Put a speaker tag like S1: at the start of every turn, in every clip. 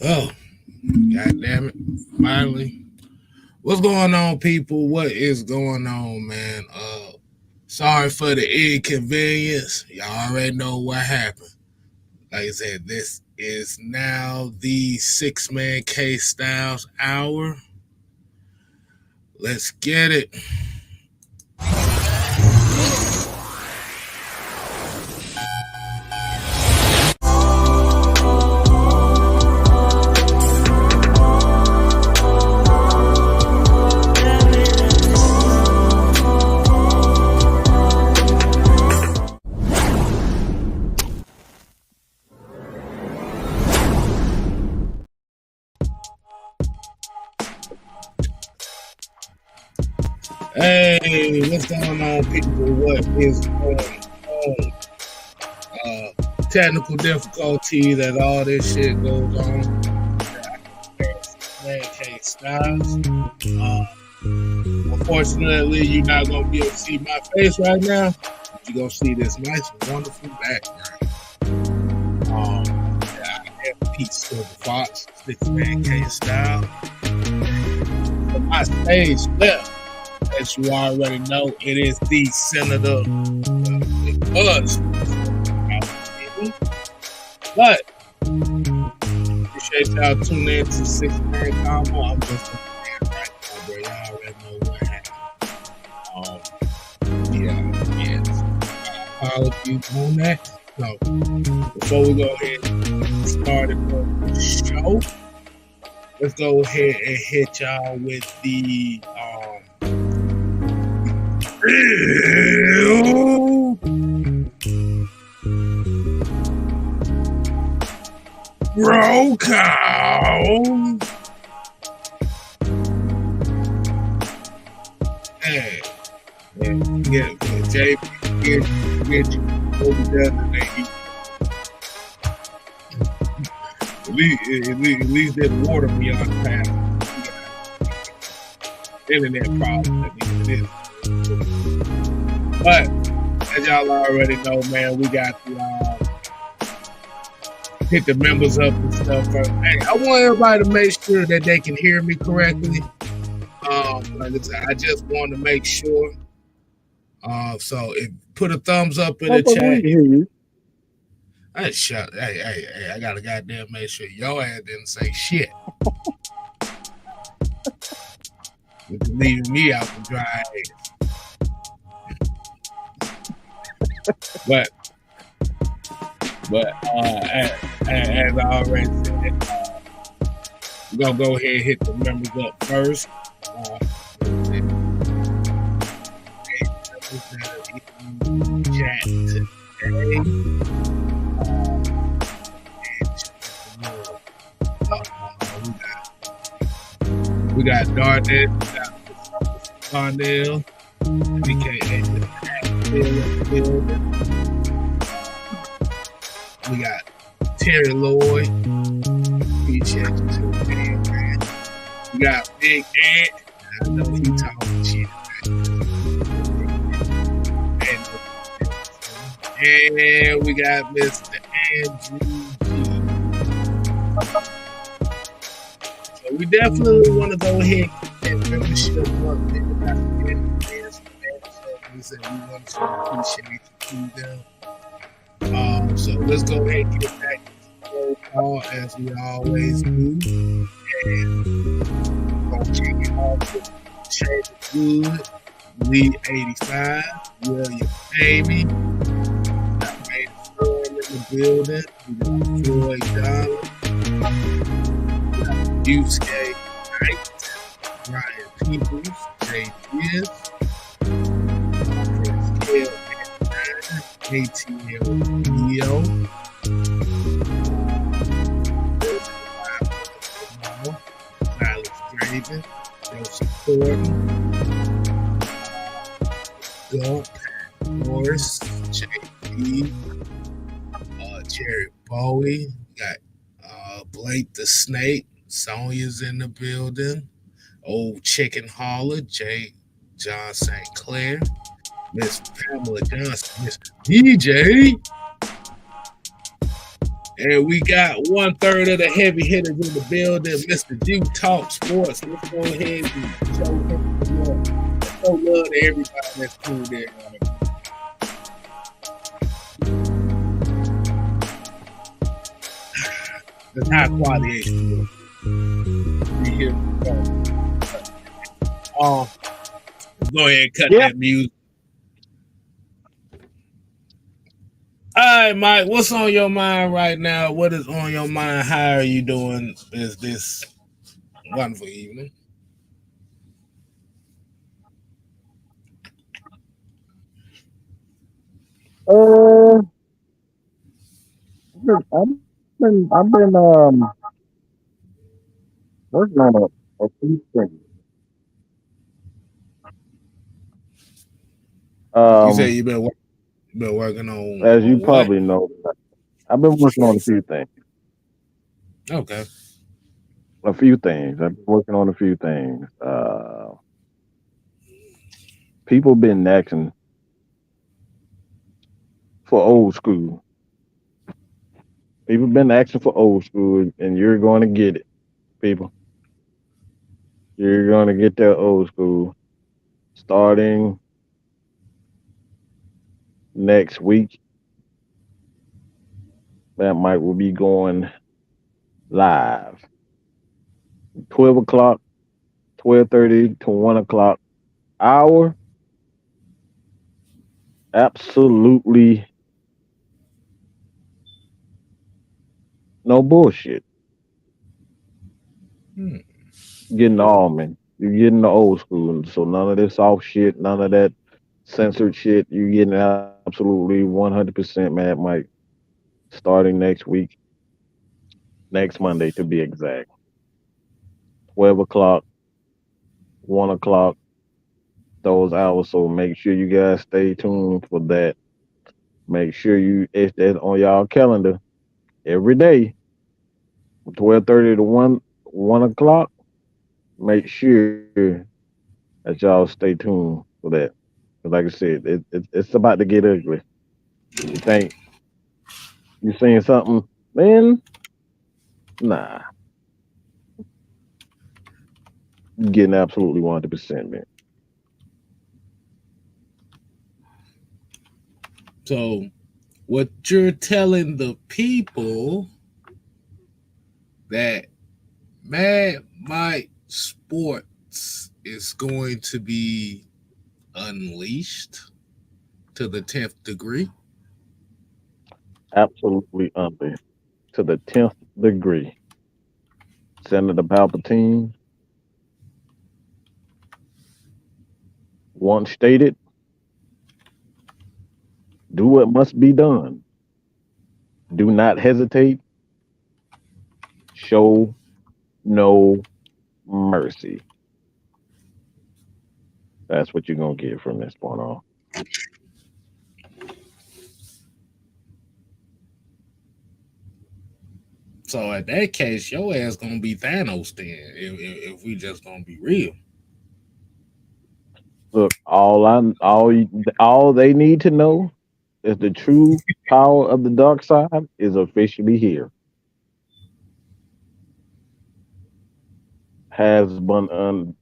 S1: Oh, god damn it. Finally. What's going on, people? What is going on, man? Sorry for the inconvenience. Y'all already know what happened. Like I said, this is now the six-man K Styles hour. Let's get it. Hey, what's going on, people? What is going on? Technical difficulty that all this shit goes on. Man, K Styles. Unfortunately, you're not gonna be able to see my face right now, but you're gonna see this nice, wonderful background. I have Pete Silver Fox, six-man K Style. For my stage left, as you already know, it is the Senator. It was. But appreciate y'all tuning in to six-man combo. I'm just a man right now, bro. Y'all already know what happened. Apologies on that. So before we go ahead and start the show, let's go ahead and hit y'all with the real roll call. Hey, get JP, get you over there today. At least that water beyond past. Internet problem at the end of this. But as y'all already know, man, we got to hit the members up and stuff. Hey, I want everybody to make sure that they can hear me correctly. Like I said, I just want to make sure. So put a thumbs up in the chat.
S2: Hear you.
S1: Hey, shut. Hey, I gotta goddamn make sure your ass didn't say shit. You're leaving me out to dry ass. But as I already said, we're gonna go ahead and hit the members up first. Chat today. We got Darnell, Ebiketie, we got Terry Lloyd, appreciate you too, man. We got Big Ant, I know he talking shit. And we got Mr. Andrew G. So we definitely want to go ahead and get membership up there. We said we want to appreciate you them. So let's go ahead and get back to the roll call as we always do. And we're going to kick it off with Shade Good, Lee 85, William Amy. In the building, we got Floyd Donald, we got Yusuke Knight, Ryan Peoples, Jay Diaz, Kale ATL Leo, Silas Graven, Joseph Thornton, Gump, Morris, JP, Jerry Bowie, got Blake the Snake, Sonya's in the building, Old Chicken Holler, J. John St. Clair, Miss Pamela Johnson, Miss DJ, And we got 1/3 of the heavy hitters in the building. Mr. G Talk Sports. Let's go ahead and show him some love. Show love to everybody that's tuned in. That's high quality. We here. Go ahead and cut that music. All right, Mike, what's on your mind right now? What is on your mind? How are you doing this wonderful evening?
S2: Uh, I've been working on a few things.
S1: You say
S2: Um,
S1: you've been working
S2: as you
S1: on what?
S2: probably know, I've been working on a few things.
S1: Okay.
S2: A few things. I've been working on a few things. People been asking for old school. People been asking for old school, and you're going to get it, people. You're going to get that old school starting next week. That mic will be going live 12 o'clock, 12:30 to 1 o'clock hour. Absolutely no bullshit.
S1: Hmm.
S2: Getting the almond. You're getting the old school. So none of this soft shit, none of that censored shit. You're getting absolutely 100% Mad Mike starting next week, next Monday to be exact. 12 o'clock, 1 o'clock, those hours. So make sure you guys stay tuned for that. Make sure if that's on y'all calendar every day, 12:30 to 1 o'clock. Make sure that y'all stay tuned for that. 'Cause like I said, it's about to get ugly. You think you seeing something, man? Nah, you getting absolutely 100%, man.
S1: So what you're telling the people that Mad Mike Sports is going to be unleashed to the 10th degree.
S2: Absolutely under to the 10th degree. Senator Palpatine once stated, "Do what must be done. Do not hesitate. Show no mercy." That's what you're gonna get from this point on.
S1: So in that case, your ass gonna be Thanos then. If we just gonna be real.
S2: Look, all they need to know is the true power of the dark side is officially here. Has been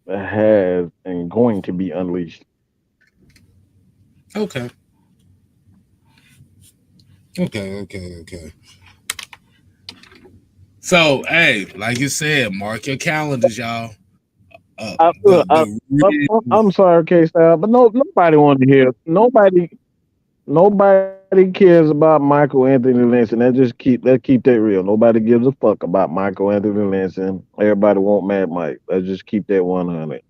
S2: has and going to be unleashed.
S1: Okay. Okay. So hey, like you said, mark your calendars, y'all.
S2: Look,
S1: The real
S2: I'm sorry, K Style, but nobody want to hear. Nobody cares about Michael Anthony Lynch, and let's keep that real. Nobody gives a fuck about Michael Anthony Lynch, and everybody want Mad Mike. Let's just keep that 100.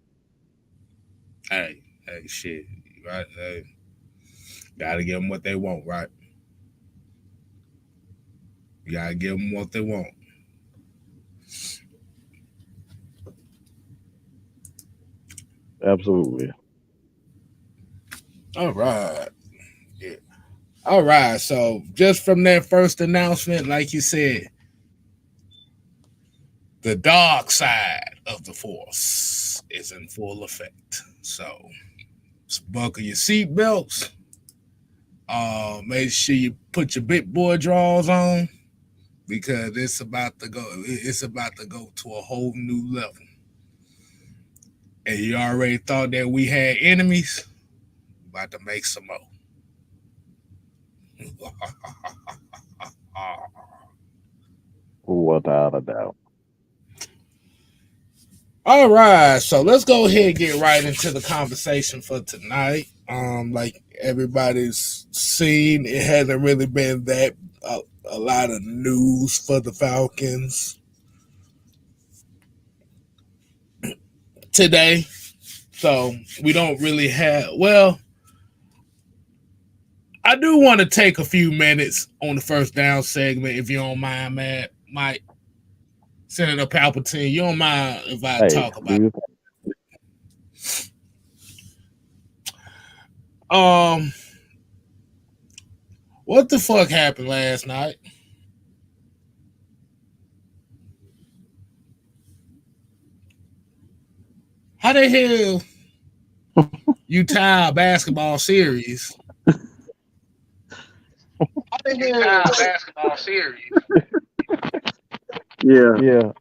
S1: hey shit. Right? Hey, gotta give them what they want, right? You gotta give them what they want.
S2: Absolutely.
S1: All right. Yeah. All right. So just from that first announcement, like you said, the dark side of the force is in full effect. So buckle your seatbelts. Make sure you put your big boy drawers on because it's about to go. It's about to go to a whole new level. And you already thought that we had enemies. About to make some more.
S2: without a doubt.
S1: All right, so let's go ahead and get right into the conversation for tonight. Like everybody's seen, it hasn't really been that a lot of news for the Falcons today, so we don't really have. Well, I do want to take a few minutes on the first down segment, if you don't mind, man. Mike, Senator Palpatine, you don't mind if I
S2: Hey,
S1: talk
S2: do
S1: about
S2: you
S1: it? What the fuck happened last night? How the hell you tie a basketball series? How the hell tie a basketball series?
S3: Yeah.
S2: Yeah.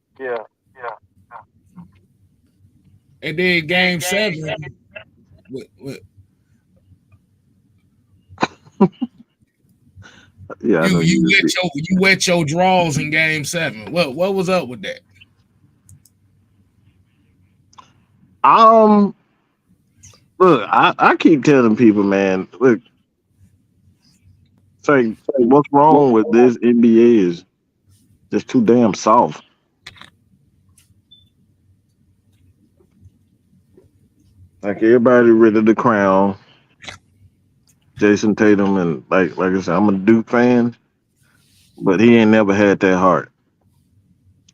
S1: And then game seven, with,
S3: Yeah, I know you just did.
S1: you wet your draws in game seven. What was up with that?
S3: Um, look, I keep telling people, man, look, say what's wrong with this NBA is just too damn soft. Like everybody ready to crown Jason Tatum, and like I said, I'm a Duke fan, but he ain't never had that heart.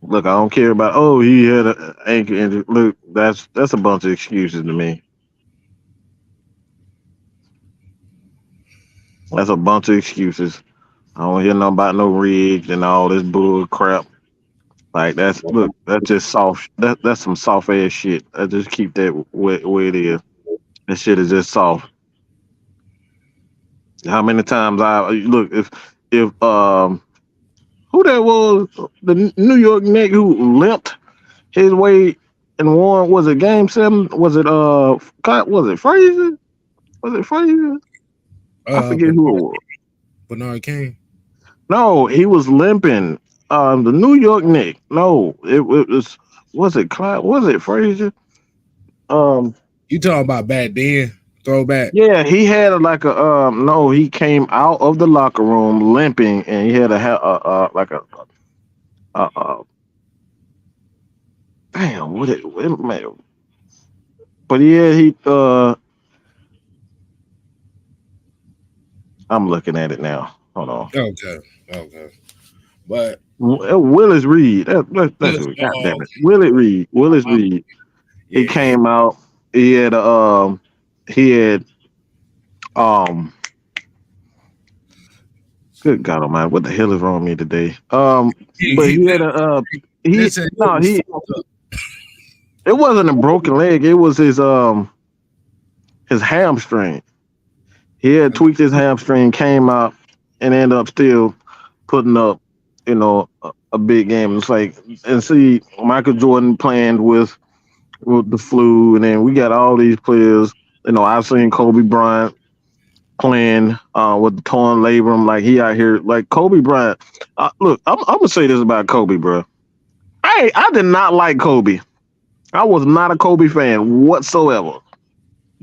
S3: Look, I don't care about he had an ankle injury. Look, that's a bunch of excuses to me. That's a bunch of excuses. I don't hear nothing about no rigs and all this bull crap. Like that's just soft. That's some soft ass shit. I just keep that where it is. That shit is just soft. How many times I look if who that was, the New York Knicks who limped his way and won, was it game seven? Was it was it Frazier? Was it Frazier? I forget who it was.
S1: Bernard King.
S3: No, he was limping. The New York Knicks. No, it was it Clyde? Was it Frazier? Um,
S1: You talking about back then? Throwback.
S3: yeah, he had like a no, he came out of the locker room limping, and he had like a damn what it man. But yeah, I'm looking at it now. Hold on.
S1: Okay. Okay. But
S3: Willis Reed. That's it. God damn it. Willis Reed. He
S1: yeah,
S3: came out. He had he had um good God Almighty, what the hell is wrong with me today? But he had a he
S1: listen,
S3: no he it wasn't a broken leg. It was his hamstring. He had tweaked his hamstring, came out, and ended up still putting up, a big game. It's like, and see, Michael Jordan playing with the flu, and then we got all these players. I've seen Kobe Bryant playing with the torn labrum, like he out here, like Kobe Bryant. Look, I'm gonna say this about Kobe, bro. I did not like Kobe. I was not a Kobe fan whatsoever.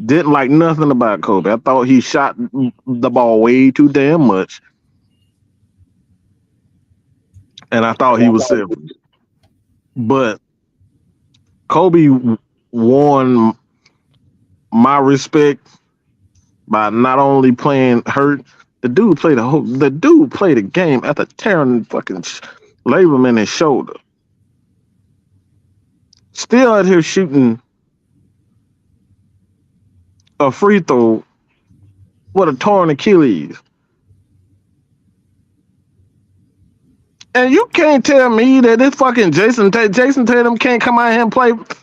S3: Didn't like nothing about Kobe. I thought he shot the ball way too damn much, and I thought he was selfish. But Kobe won my respect by not only playing hurt. The dude played a game after tearing fucking labrum in his shoulder. Still out here shooting a free throw with a torn Achilles. And you can't tell me that this fucking Jason Tatum can't come out here and play with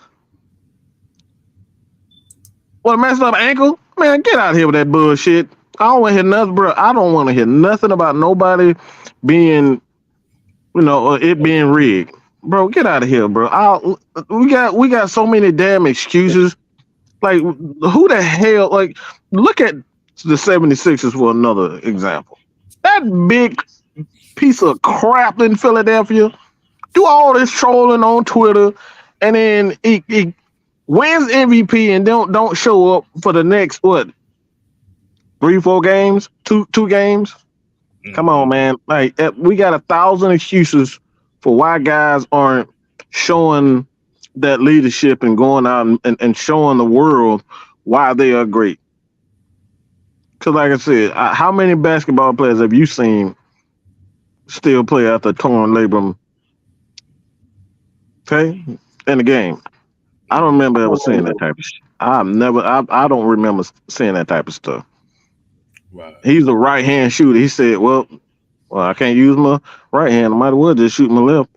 S3: a messed up ankle. Man, get out of here with that bullshit. I don't want to hear nothing, bro. I don't want to hear nothing about nobody being, or it being rigged. Bro, get out of here, bro. We got so many damn excuses. Like, who the hell? Like, look at the 76ers for another example. That big piece of crap in Philadelphia do all this trolling on Twitter, and then he wins MVP and don't show up for the next 3-4 games, two games. Come on, man. Like, we got 1,000 excuses for why guys aren't showing that leadership and going out and showing the world why they are great. Because, like I said, how many basketball players have you seen still play after torn labrum? Okay, in the game, I don't remember ever seeing that type of shit. I don't remember seeing that type of stuff.
S1: Right.
S3: He's a right hand shooter. He said, well, I can't use my right hand. I might as well just shoot my left.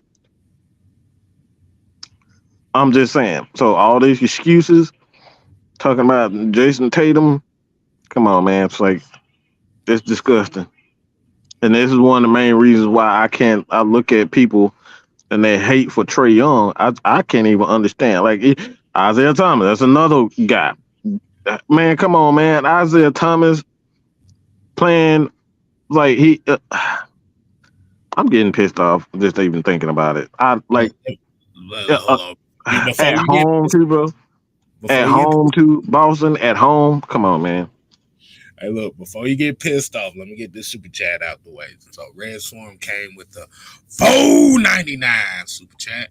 S3: I'm just saying. So all these excuses, talking about Jason Tatum, come on, man. It's like, it's disgusting. And this is one of the main reasons why I look at people and they hate for Trae Young. I can't even understand. Like, Isaiah Thomas, that's another guy. Man, come on, man. Isaiah Thomas playing like I'm getting pissed off just even thinking about it. At home too, bro. At home too, Boston. At home, come on, man.
S1: Hey, look, before you get pissed off, let me get this super chat out the way. So Red Swarm came with the $4.99 super chat.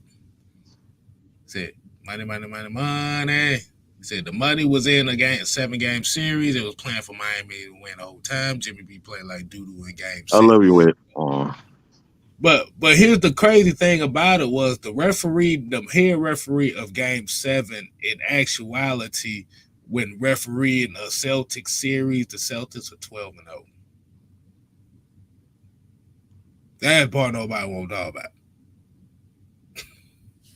S1: Said money. Said the money was in a 7-game series. It was playing for Miami to win the whole time. Jimmy B played like doo-doo in game 6.
S3: I love you, Ed.
S1: But here's the crazy thing about it was the head referee of game 7, in actuality, when refereeing a Celtics series, the Celtics are 12-0. That part nobody won't talk about.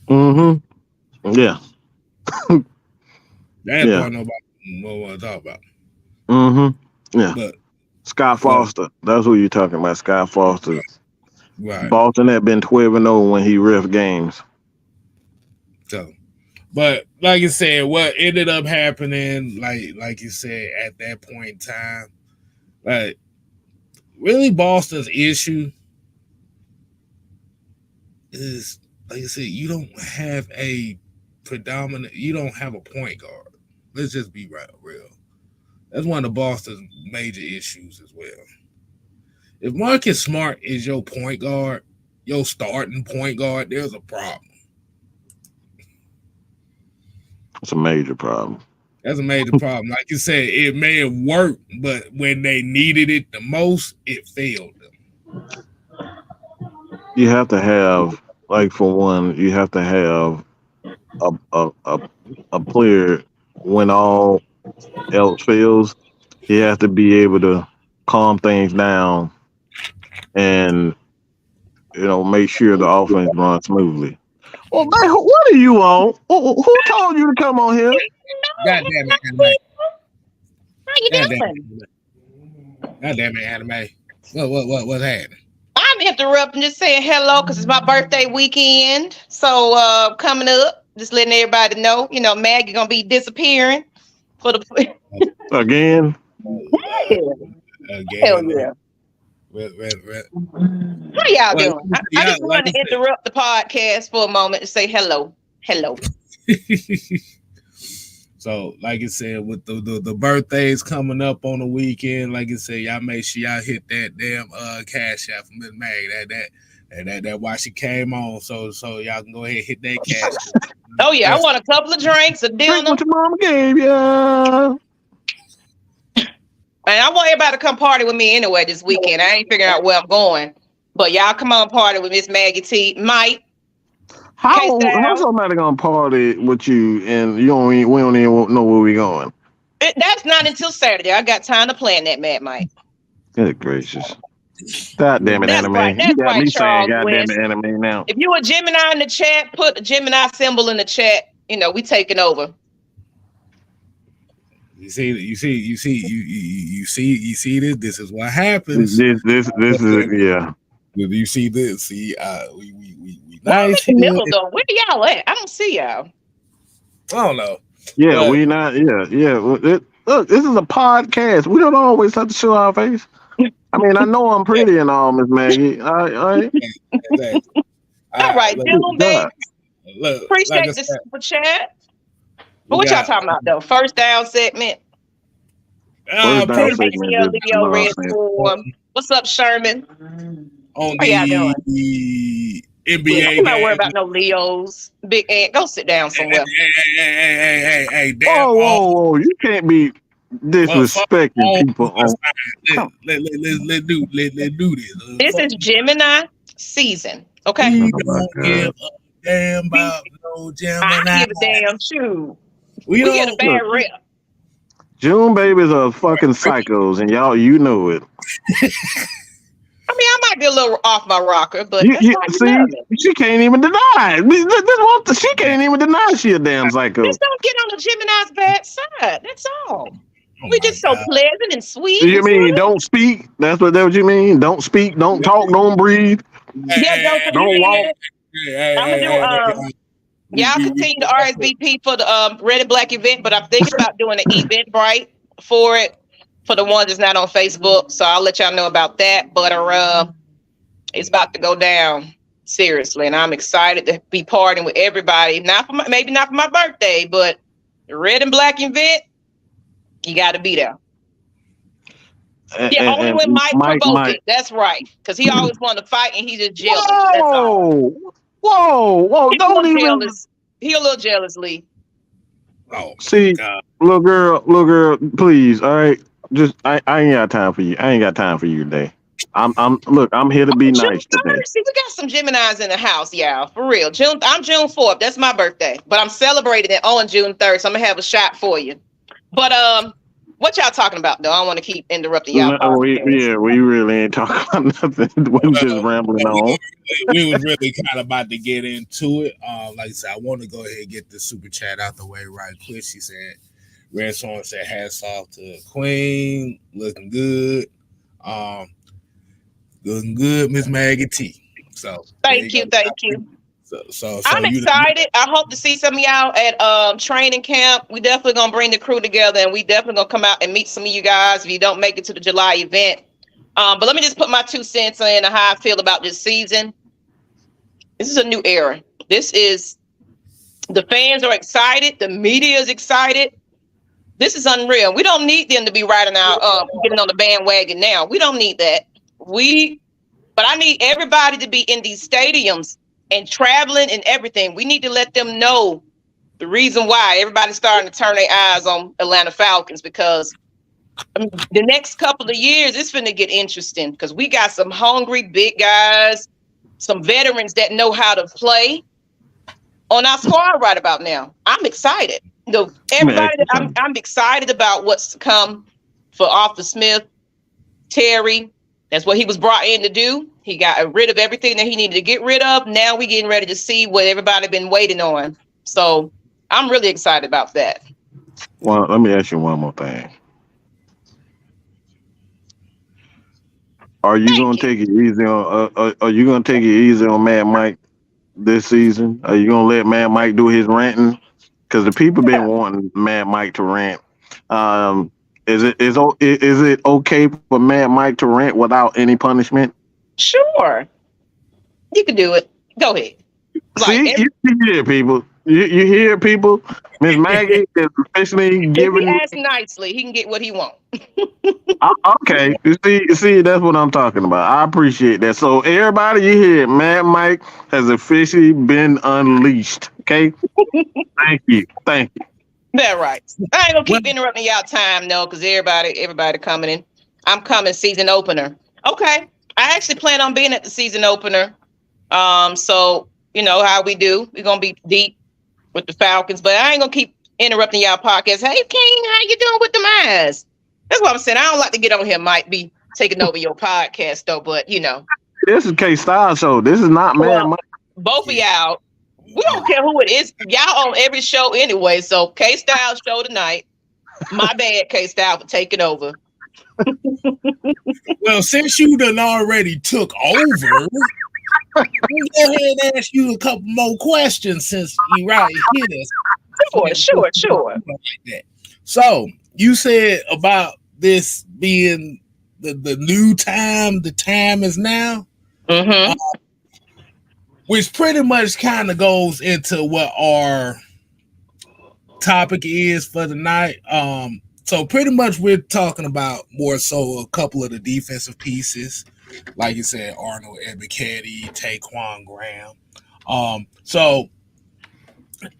S3: Mm-hmm. Yeah.
S1: That part nobody won't want to talk about.
S3: Mm-hmm. Yeah.
S1: But
S3: Scott Foster, that's who you're talking about. Scott Foster.
S1: Right.
S3: Boston had been 12-0 when he ref games.
S1: So, but like you said, what ended up happening, like you said, at that point in time, like really Boston's issue is, like I said, you don't have a point guard. Let's just be real. That's one of Boston's major issues as well. If Marcus Smart is your point guard, your starting point guard, there's a problem.
S3: It's a major problem.
S1: That's a major problem. Like you said, it may have worked, but when they needed it the most, it failed them.
S3: You have to have, like, for one, you have to have a player when all else fails. He has to be able to calm things down and make sure the offense runs smoothly. Well, man, what are you on? Who told you to come on here?
S1: God damn it, Anime.
S4: How you doing?
S1: God damn it, Anime. What's happening?
S4: I'm interrupting, just saying hello because it's my birthday weekend. So coming up, just letting everybody know, Maggie gonna be disappearing for the
S3: again.
S4: Hell yeah. How y'all doing? I just wanted to interrupt the podcast for a moment to say hello.
S1: So, like I said, with the birthdays coming up on the weekend, like I said, y'all make sure y'all hit that damn cash out from Miss Mag. That why she came on. So y'all can go ahead and hit that cash.
S4: Oh yeah, I want a couple of drinks, a dinner.
S3: Drink what your mama gave ya.
S4: And I want everybody to come party with me anyway this weekend. I ain't figuring out where I'm going, but y'all come on party with Miss Maggie T. Mike.
S3: How's somebody gonna party with you and we don't even know where we going?
S4: That's not until Saturday. I got time to plan that, Mad Mike.
S3: Good gracious. God damn it,
S4: that's
S3: Anime.
S4: Right.
S3: You got me
S4: Charles
S3: saying God
S4: West.
S3: damn it, Anime now.
S4: If you a Gemini in the chat, put a Gemini symbol in the chat. We taking over.
S1: You see this. This is what happens.
S3: This is yeah.
S1: You see this. See, we
S4: Y'all
S1: nice
S4: in the
S1: here.
S4: middle though. Where y'all at? I don't see y'all.
S1: I don't know.
S3: Yeah,
S1: But-
S3: we not. Yeah. Look, this is a podcast. We don't always have to show our face. I mean, I know I'm pretty and all, Miss Maggie. All right.
S1: Exactly.
S4: All right, June, baby.
S1: Look,
S4: Appreciate
S1: like I
S4: the
S1: said,
S4: super chat.
S1: we
S4: What y'all
S1: got-
S4: talking about though? First down segment.
S3: First down
S1: pretty
S3: segment.
S4: Leo,
S3: just
S4: Leo, Red
S3: nonsense.
S4: Storm. What's up, Sherman?
S1: on
S4: What y'all doing?
S1: the
S4: I'm
S1: NBA
S4: not worried
S1: game.
S4: about no Leos. Big Ant, go sit down somewhere.
S1: Hey, damn.
S3: Whoa! You can't be disrespecting people.
S1: Let's do this.
S4: This is Gemini season. Okay.
S1: We
S3: Oh my
S1: don't
S3: God.
S1: give a damn about no
S4: I
S1: Gemini.
S4: give a damn shoe.
S1: We
S4: We get a
S1: don't.
S4: bad rep.
S3: June babies are fucking psychos, and y'all, you know it.
S4: I mean, I might be a little off my rocker, but
S3: You,
S4: that's
S3: you
S4: why you
S3: see,
S4: love me.
S3: she can't even deny it. She can't even deny she a damn psycho.
S4: Just don't get on the Gemini's bad side. That's all.
S1: Oh
S4: We
S1: my
S4: just so
S1: God.
S4: pleasant and sweet.
S3: You
S4: and
S3: mean
S4: sweet.
S3: don't speak? That's what you mean? Don't speak, don't talk, don't breathe.
S4: Yeah,
S3: Don't walk.
S4: I'ma do, Y'all continue to RSVP for the Red and Black event, but I'm thinking about doing an Eventbrite for it for the ones that's not on Facebook. So I'll let y'all know about that. But it's about to go down seriously, and I'm excited to be partying with everybody. Maybe not for my birthday, but the Red and Black event, you got to be there. Yeah, only when Mike provoke it. That's right, because he always wanted to fight, and he just jealous. That's all.
S3: Whoa!
S4: He's
S3: Don't even
S4: jealous. He a little jealous, Lee.
S1: Oh,
S3: see,
S1: God.
S3: little girl, please. All right, just I ain't got time for you. I ain't got time for you today. I'm here to be nice today.
S4: See, we got some Geminis in the house, y'all. For real. I'm June 4th. That's my birthday. But I'm celebrating it on June 3rd. So I'm gonna have a shot for you. But what y'all talking about though? I don't want to keep interrupting y'all.
S3: We really ain't talking about nothing. We just rambling on.
S1: We was really kind of about to get into it. Like I said, I want to go ahead and get the super chat out the way right quick. She said, Red Storm said, hats off to Queen, looking good. Looking good, Miss Maggie T. So
S4: Thank you.
S1: So
S4: I'm excited. I hope to see some of y'all at training camp. We definitely gonna bring the crew together, and we definitely gonna come out and meet some of you guys if you don't make it to the July event. But let me just put my 2 cents in on how I feel about this season. This is a new era. The fans are excited. The media is excited. This is unreal. We don't need them to be riding out, getting on the bandwagon now. We don't need that. But I need everybody to be in these stadiums and traveling and everything. We need to let them know the reason why everybody's starting to turn their eyes on Atlanta Falcons, because the next couple of years it's finna get interesting, because we got some hungry big guys, some veterans that know how to play on our squad right about now. I'm excited. I'm excited about what's to come for Arthur Smith, Terry. That's what he was brought in to do. He got rid of everything that he needed to get rid of. Now we're getting ready to see what everybody been waiting on. So I'm really excited about that.
S3: Well, let me ask you one more thing. Are you gonna take it easy on? Are you gonna take it easy on Mad Mike this season? Are you gonna let Mad Mike do his ranting? Because the people been wanting Mad Mike to rant. Is it okay for Mad Mike to rant without any punishment?
S4: Sure, you can do it. Go ahead.
S3: See, you hear people. You hear people. Miss Maggie is officially giving.
S4: If he asks nicely, he can get what he wants.
S3: Okay, you see, that's what I'm talking about. I appreciate that. So everybody, you hear, Mad Mike has officially been unleashed. Okay, thank you.
S4: That right. I ain't gonna keep interrupting y'all time though, because everybody coming in. I'm coming season opener. Okay, I actually plan on being at the season opener. So you know how we do. We're gonna be deep with the Falcons, but I ain't gonna keep interrupting y'all podcast. Hey King, how you doing with the eyes? That's what I'm saying. I don't like to get on here. Might be taking over your podcast though, but you know.
S3: This is K-Style show. This is not Mad Mike.
S4: Both of y'all. We don't care who it is. Y'all on every show anyway. So K-Style show tonight. My bad, K-Style, for taking over.
S1: Well, since you done already took over, we'll go ahead and ask you a couple more questions since you right here.
S4: Sure.
S1: Like that. So you said about this being the new time. The time is now.
S4: Mm-hmm.
S1: Which pretty much kind of goes into what our topic is for the night. So pretty much we're talking about more so a couple of the defensive pieces, like you said, Arnold, Ebiketie, Taquon, Graham. So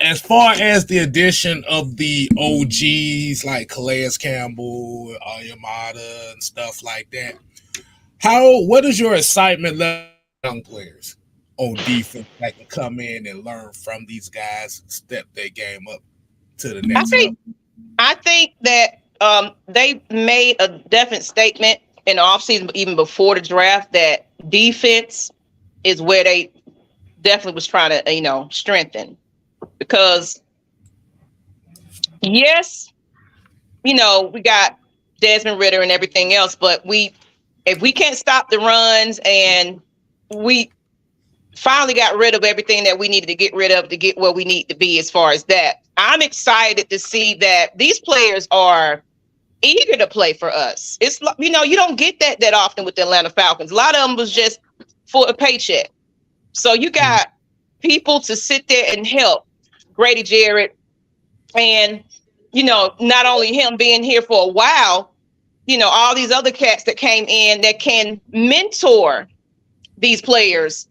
S1: as far as the addition of the OGs like Calais Campbell, Yamada, and stuff like that, what is your excitement level young players on defense that can come in and learn from these guys, step their game up to the next level?
S4: I think that they made a definite statement in the offseason, even before the draft, that defense is where they definitely was trying to, strengthen. Because, yes, we got Desmond Ridder and everything else, but if we can't stop the runs, and we finally got rid of everything that we needed to get rid of to get where we need to be as far as that, I'm excited to see that these players are eager to play for us. It's you don't get that often with the Atlanta Falcons. A lot of them was just for a paycheck. So you got people to sit there and help Grady Jarrett, and not only him being here for a while, all these other cats that came in that can mentor these players,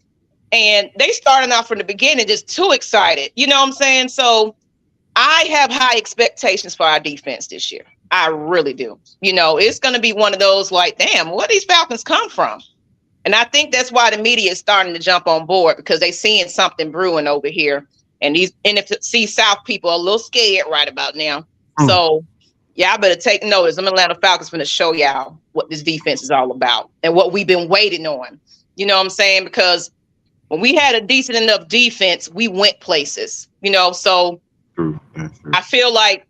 S4: and they starting out from the beginning just too excited. You know what I'm saying? So I have high expectations for our defense this year. I really do. It's going to be one of those like, damn, where these Falcons come from? And I think that's why the media is starting to jump on board, because they seeing something brewing over here. And these NFC South people are a little scared right about now. So y'all better take notice. I'm Atlanta Falcons going to show y'all what this defense is all about and what we've been waiting on. You know what I'm saying? Because when we had a decent enough defense, we went places, so I feel like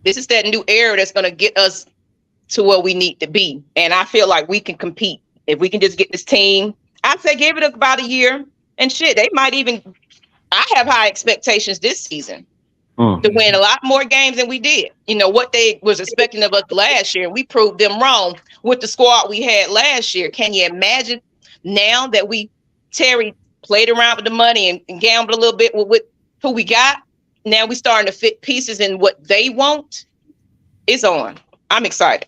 S4: this is that new era that's going to get us to where we need to be. And I feel like we can compete. If we can just get this team, I'd say give it about a year, and shit, they might even, I have high expectations this season to win a lot more games than we did. What they was expecting of us last year, we proved them wrong with the squad we had last year. Can you imagine now that Terry played around with the money and gambled a little bit with who we got? Now we starting to fit pieces in what they want. It's on. I'm excited.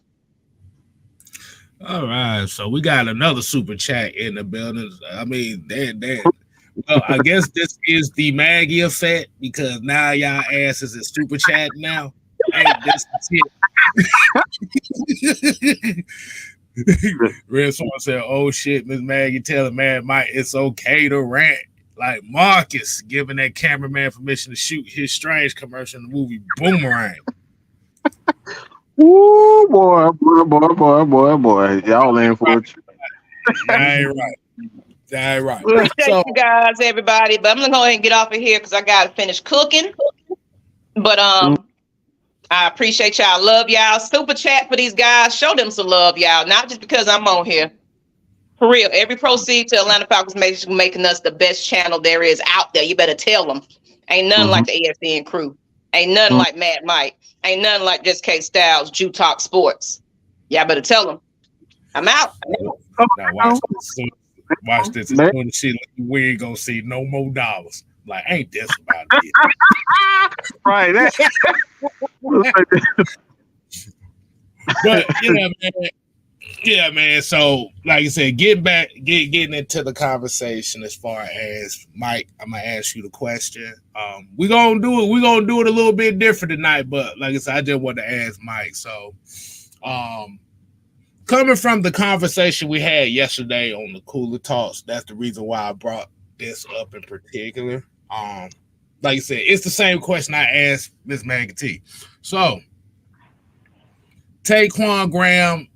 S1: All right, so we got another super chat in the building. I mean, well, I guess this is the Maggie effect, because now y'all asses is super chat now. Hey, this is it. Real someone said, "Oh shit, Miss Maggie telling Mad Mike it's okay to rant." Like Marcus giving that cameraman permission to shoot his Strange commercial in the movie Boomerang.
S3: Ooh, boy. Y'all in for it.
S1: That ain't right.
S4: Appreciate you guys, everybody. But I'm going to go ahead and get off of here because I got to finish cooking. But I appreciate y'all. Love y'all. Super chat for these guys. Show them some love, y'all. Not just because I'm on here. For real. Every proceed to Atlanta Falcons making us the best channel there is out there. You better tell them. Ain't nothing like the AFN crew. Ain't nothing like Mad Mike. Ain't nothing like just K Styles, Jew Talk Sports. Y'all better tell them. I'm out.
S1: Now watch this. As soon as she we ain't gonna see no more dollars. Like, ain't this about it?
S3: Right.
S1: But yeah, man. So, like I said, getting into the conversation as far as Mike, I'm gonna ask you the question. We're gonna do it a little bit different tonight, but like I said, I just want to ask Mike. So, coming from the conversation we had yesterday on the Cooler Talks, that's the reason why I brought this up in particular. Like I said, it's the same question I asked Miss Ebiketie. So, Taquon, Graham,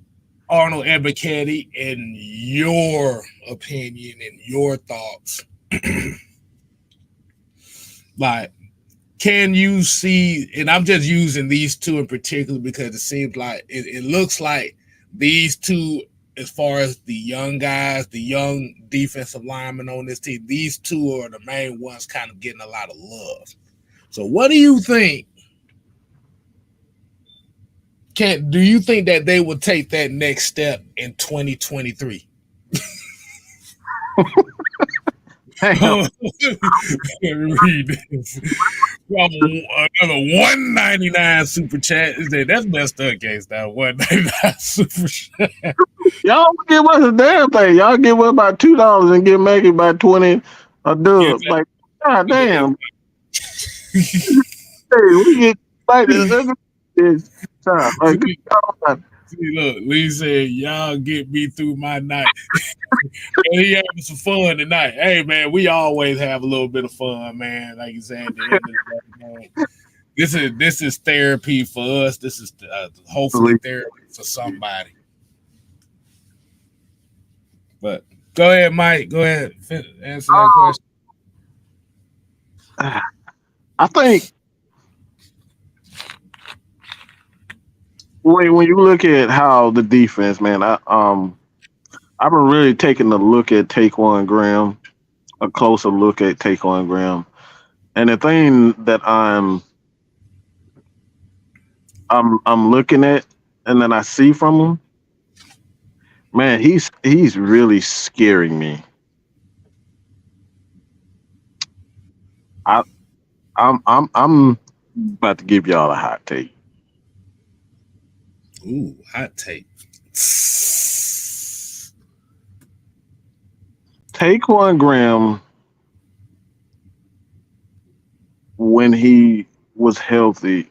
S1: Arnold, Ebiketie, in your opinion and your thoughts, like, can you see? And I'm just using these two in particular because it seems like it looks like these two, as far as the young guys, the young defensive linemen on this team, these two are the main ones kind of getting a lot of love. So what do you think? Do you think that they will take that next step in 2023? Let me read this. Another 199 super chat. That's messed up, case now. 199 super chat.
S3: Y'all give us a damn thing. Y'all give us about $2 and get make it about 20 a dub. Like, god damn. Hey, we get like this time. Like,
S1: see, look, Lee said, y'all get me through my night. He having some fun tonight. Hey, man, we always have a little bit of fun, man. Like you said, at the end of the day, man. This is therapy for us. This is hopefully therapy for somebody. But go ahead, Mike. Go ahead. Answer that question.
S3: I think when you look at how the defense, man, I've been really taking a look at Taquon Graham, a closer look at Taquon Graham, and the thing that I'm looking at, and then I see from him, man, he's really scaring me. I'm about to give y'all a hot take.
S1: Ooh, hot take.
S3: Taquon Graham, when he was healthy,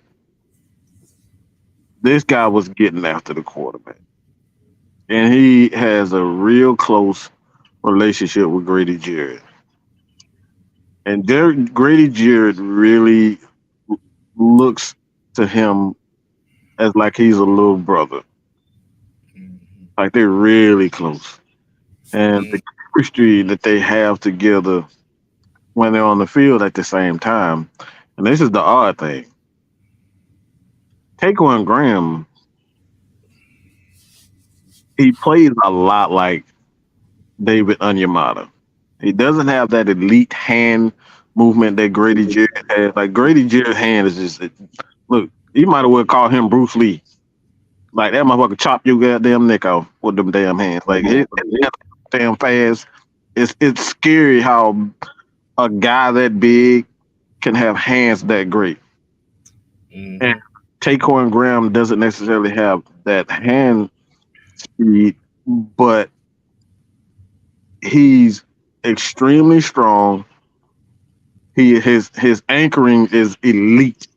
S3: this guy was getting after the quarterback. And he has a real close relationship with Grady Jarrett. And Grady Jarrett really looks to him as like he's a little brother. Like they're really close. And the chemistry that they have together when they're on the field at the same time. And this is the odd thing. Taquon Graham, he plays a lot like David Onyemata. He doesn't have that elite hand movement that Grady Jarrett has. Like Grady Jarrett's hand is just look. You might as well call him Bruce Lee. Like that motherfucker chop your goddamn neck off with them damn hands. Like it's damn fast. It's scary how a guy that big can have hands that great. And Taquon Graham doesn't necessarily have that hand speed, but he's extremely strong. His anchoring is elite.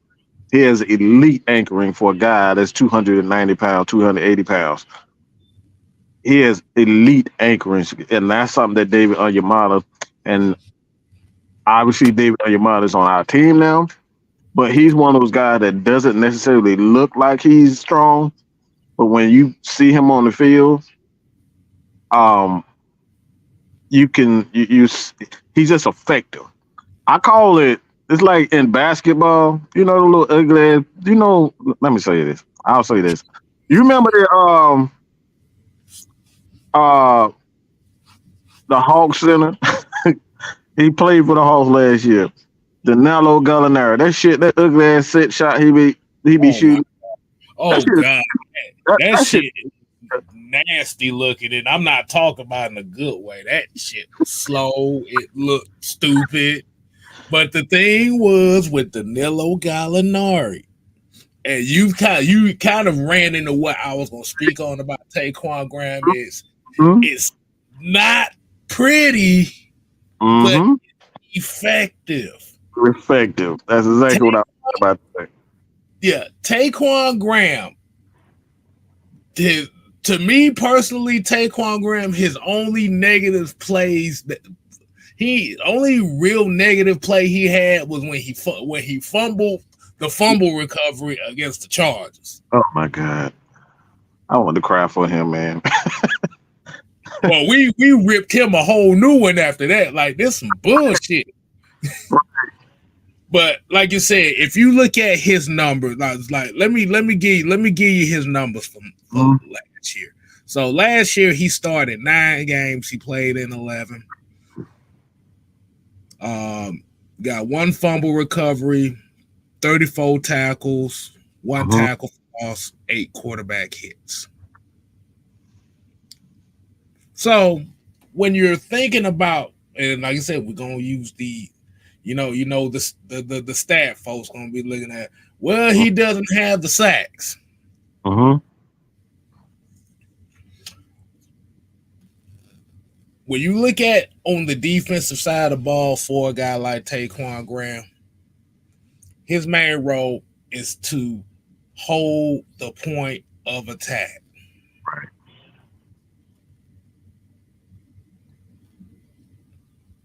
S3: He has elite anchoring for a guy that's 290 pounds, 280 pounds. He has elite anchoring, and that's something that David Onyemata, and obviously David Onyemata is on our team now, but he's one of those guys that doesn't necessarily look like he's strong, but when you see him on the field, he's just effective. I call it. It's like in basketball, you know, the little ugly. You know, let me say this. I'll say this. You remember the Hawks center? He played for the Hawks last year. Danilo Gallinari. That shit, that ugly ass set shot he be shooting.
S1: Oh God, that shit nasty looking, and I'm not talking about in a good way. That shit was slow. It looked stupid. But the thing was with Danilo Gallinari, and you kind of ran into what I was going to speak on about Taquon Graham is it's not pretty, but effective.
S3: Effective. That's exactly what I was about to say.
S1: Yeah, Taquon Graham. To me personally, Taquon Graham, his only negative plays only real negative play he had was when he fumbled the fumble recovery against the Chargers.
S3: Oh my God, I want to cry for him, man.
S1: Well, we ripped him a whole new one after that. Like this some bullshit. But like you said, if you look at his numbers, like let me give you his numbers for
S3: Mhm.
S1: last year. So last year he started 9 games. He played in 11. Um, got one fumble recovery, 34 tackles, one
S3: Mhm.
S1: tackle for loss, 8 quarterback hits. So when you're thinking about, and like I said, we're gonna use the stat folks gonna be looking at. Well, he doesn't have the sacks.
S3: Mhm.
S1: When you look at on the defensive side of the ball for a guy like Taquon Graham, his main role is to hold the point of attack.
S3: Right.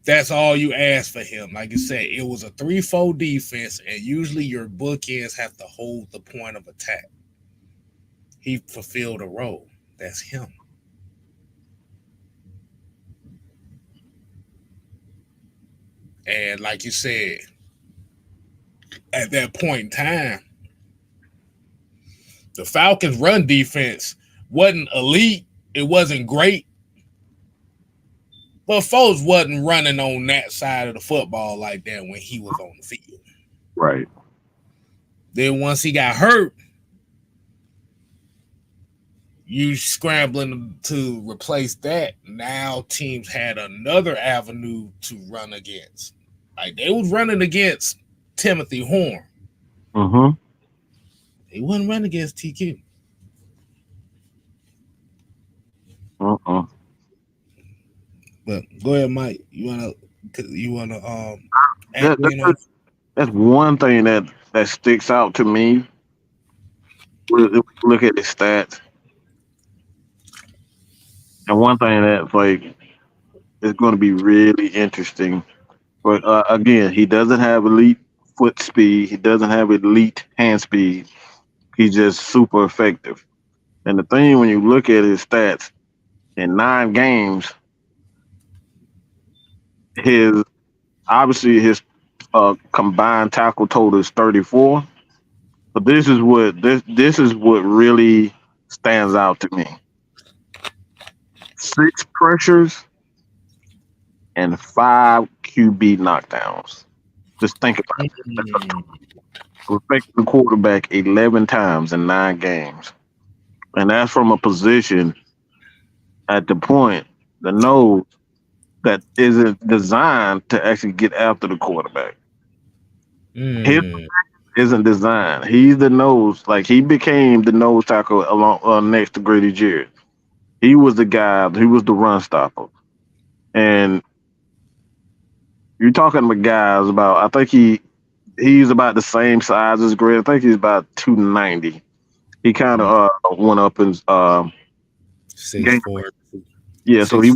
S1: That's all you ask for him. Like you said, it was a 3-4 defense, and usually your bookends have to hold the point of attack. He fulfilled a role. That's him. And like you said, at that point in time, the Falcons' run defense wasn't elite. It wasn't great, but folks wasn't running on that side of the football like that when he was on the field.
S3: Right.
S1: Then once he got hurt, you scrambling to replace that. Now teams had another avenue to run against. Like they was running against Timothy Horn.
S3: Mhm.
S1: They wouldn't run against TQ.
S3: Uh-uh.
S1: But go ahead, Mike. You wanna add
S3: That,
S1: in on?
S3: that's one thing that sticks out to me. If we look at the stats, and one thing that's like is going to be really interesting. But again, he doesn't have elite foot speed. He doesn't have elite hand speed. He's just super effective. And the thing when you look at his stats in 9 games, his obviously his combined tackle total is 34. But this is what really stands out to me. 6 pressures and 5 QB knockdowns. Just think about it.
S1: Mm,
S3: Affecting the quarterback 11 times in 9 games. And that's from a position at the point, the nose, that isn't designed to actually get after the quarterback. His
S1: mm,
S3: isn't designed. He's the nose. Like he became the nose tackle along next to Grady Jarrett. He was the guy. He was the run stopper. And you're talking about guys about. I think he's about the same size as Grady. I think he's about 290. He kind of
S1: mm.
S3: went up in
S1: Six
S3: game.
S1: four,
S3: Yeah, so he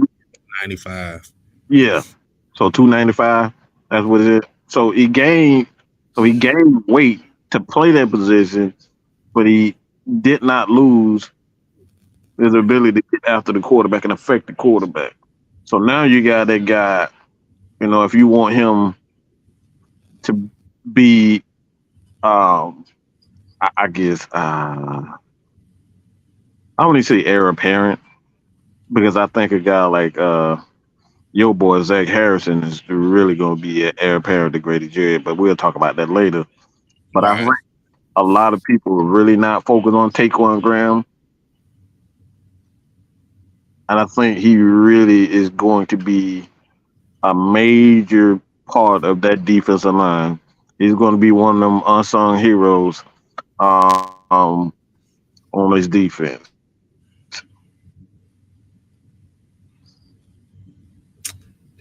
S1: 6'95".
S3: yeah, so 295. That's what it is. So he gained weight to play that position, but he did not lose his ability to get after the quarterback and affect the quarterback. So now you got that guy. If you want him to be, I guess, I wouldn't say heir apparent because I think a guy like your boy Zach Harrison is really going to be an heir apparent to Grady Jarrett, but we'll talk about that later. But I think
S1: Right.
S3: a lot of people are really not focused on Taquon Graham, and I think he really is going to be a major part of that defensive line. He's going to be one of them unsung heroes um, on his defense.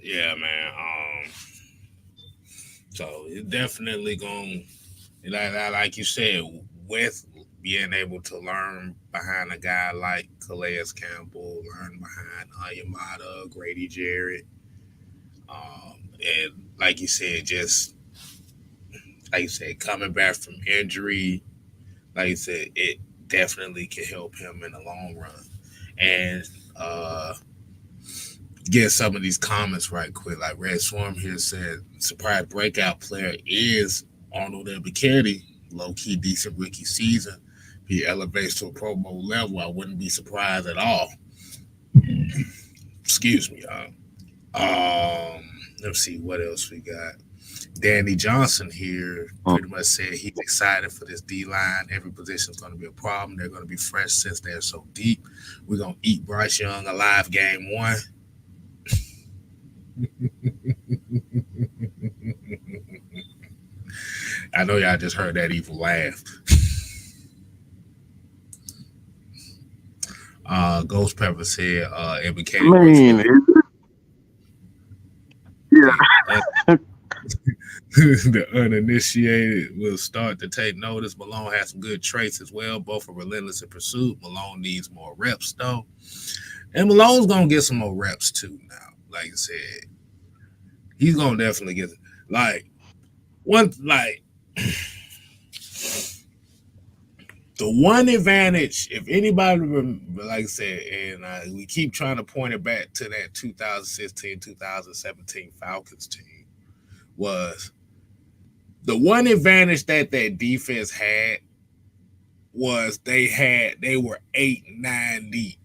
S1: Yeah, man. So it's definitely going, like you said, with being able to learn behind a guy like Calais Campbell, learn behind Yamada, Grady Jarrett, and like you said, just like you said, coming back from injury, like you said, it definitely can help him in the long run. And get some of these comments right quick. Like Red Swarm here said, surprise breakout player is Arnold Ebiketie. Low key decent rookie season. He elevates to a Pro Bowl level. I wouldn't be surprised at all. Excuse me, y'all. Let's see what else we got. Danny Johnson here pretty much said he's excited for this D line. Every position is going to be a problem. They're going to be fresh since they're so deep. We're going to eat Bryce Young alive game one. I know y'all just heard that evil laugh. Ghost Pepper said Ebiketie.
S3: I mean, yeah.
S1: The uninitiated will start to take notice. Malone has some good traits as well. Both are relentless in pursuit. Malone needs more reps, though. And Malone's going to get some more reps, too, now. Like I said, he's going to definitely get, the one advantage, if anybody, like I said, and we keep trying to point it back to that 2016-2017 Falcons team, was the one advantage that defense had was they were 8-9 deep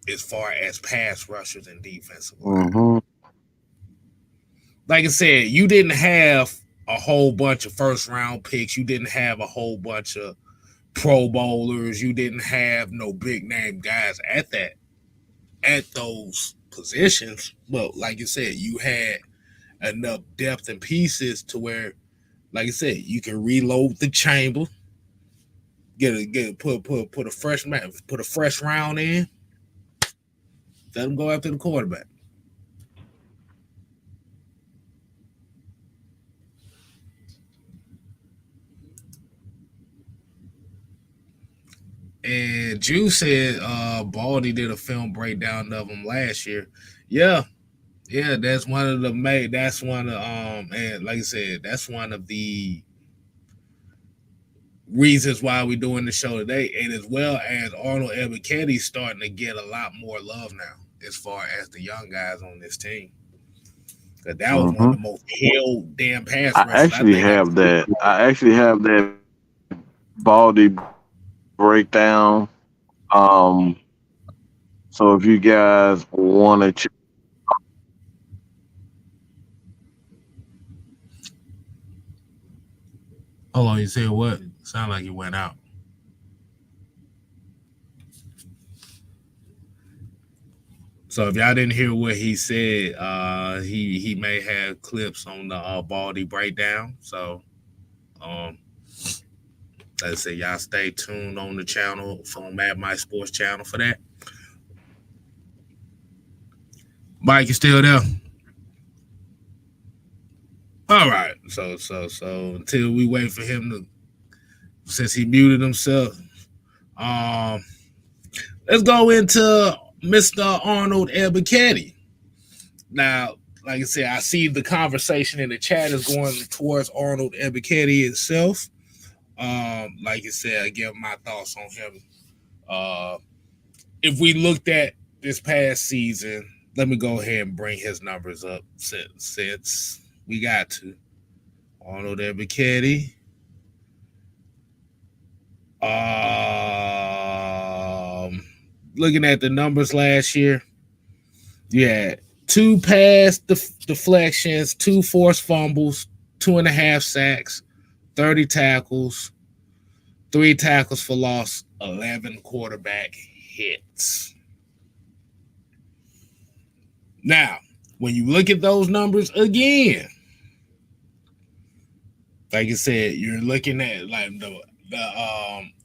S1: as far as pass rushers and defensive line.
S3: Mm-hmm.
S1: Like I said, you didn't have a whole bunch of first round picks. You didn't have a whole bunch of Pro Bowlers. You didn't have no big name guys at those positions. But like you said, you had enough depth and pieces to where, like I said, you can reload the chamber, put a fresh round in, let them go after the quarterback. And Drew said Baldy did a film breakdown of him last year. Yeah, that's one of the and like I said, that's one of the reasons why we're doing the show today, and as well as Arnold Ebiketie starting to get a lot more love now as far as the young guys on this team. Because that was one of the most held damn pass
S3: I
S1: rushers.
S3: actually have that Baldy breakdown. So if you guys want to
S1: Hold on, you said what? Sound like you went out. So if y'all didn't hear what he said, he may have clips on the Baldy breakdown. So like I said, y'all stay tuned on the channel from Mad My Sports channel for that. Mike, you still there? All right. So until we wait for him to, since he muted himself, let's go into Mr. Arnold Ebiketie. Now, like I said, I see the conversation in the chat is going towards Arnold Ebiketie itself. Like I said, I give my thoughts on him. If we looked at this past season, let me go ahead and bring his numbers up since we got to. Arnold Ebiketie. Looking at the numbers last year, you had 2 pass deflections, 2 forced fumbles, 2.5 sacks, 30 tackles, 3 tackles for loss, 11 quarterback hits. Now, when you look at those numbers again, like I said, you're looking at like the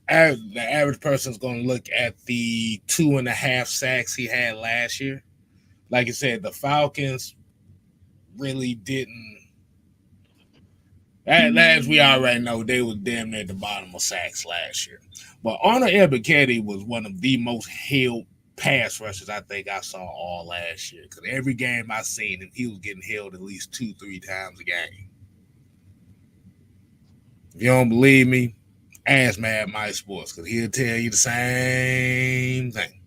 S1: average person's going to look at the 2.5 sacks he had last year. Like I said, the Falcons really didn't. As we already know, they were damn near the bottom of sacks last year. But Arnold Ebiketie was one of the most held pass rushers I think I saw all last year. Because every game I seen him, he was getting held at least 2-3 times a game. If you don't believe me, ask Mad My Sports, because he'll tell you the same thing.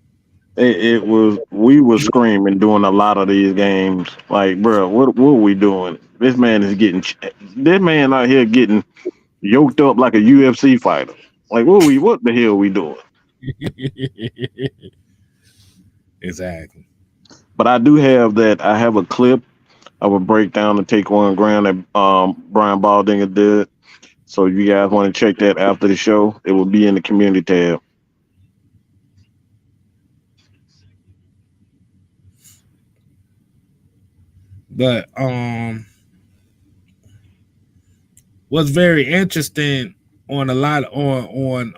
S3: It was we were screaming during a lot of these games. Like, bro, what are we doing? This man is getting this man out here getting yoked up like a UFC fighter. Like, what the hell are we doing?
S1: Exactly.
S3: But I do have that. I have a clip of a breakdown to Taquon ground that Brian Baldinger did. So if you guys want to check that after the show, it will be in the community tab.
S1: But what's very interesting on a lot on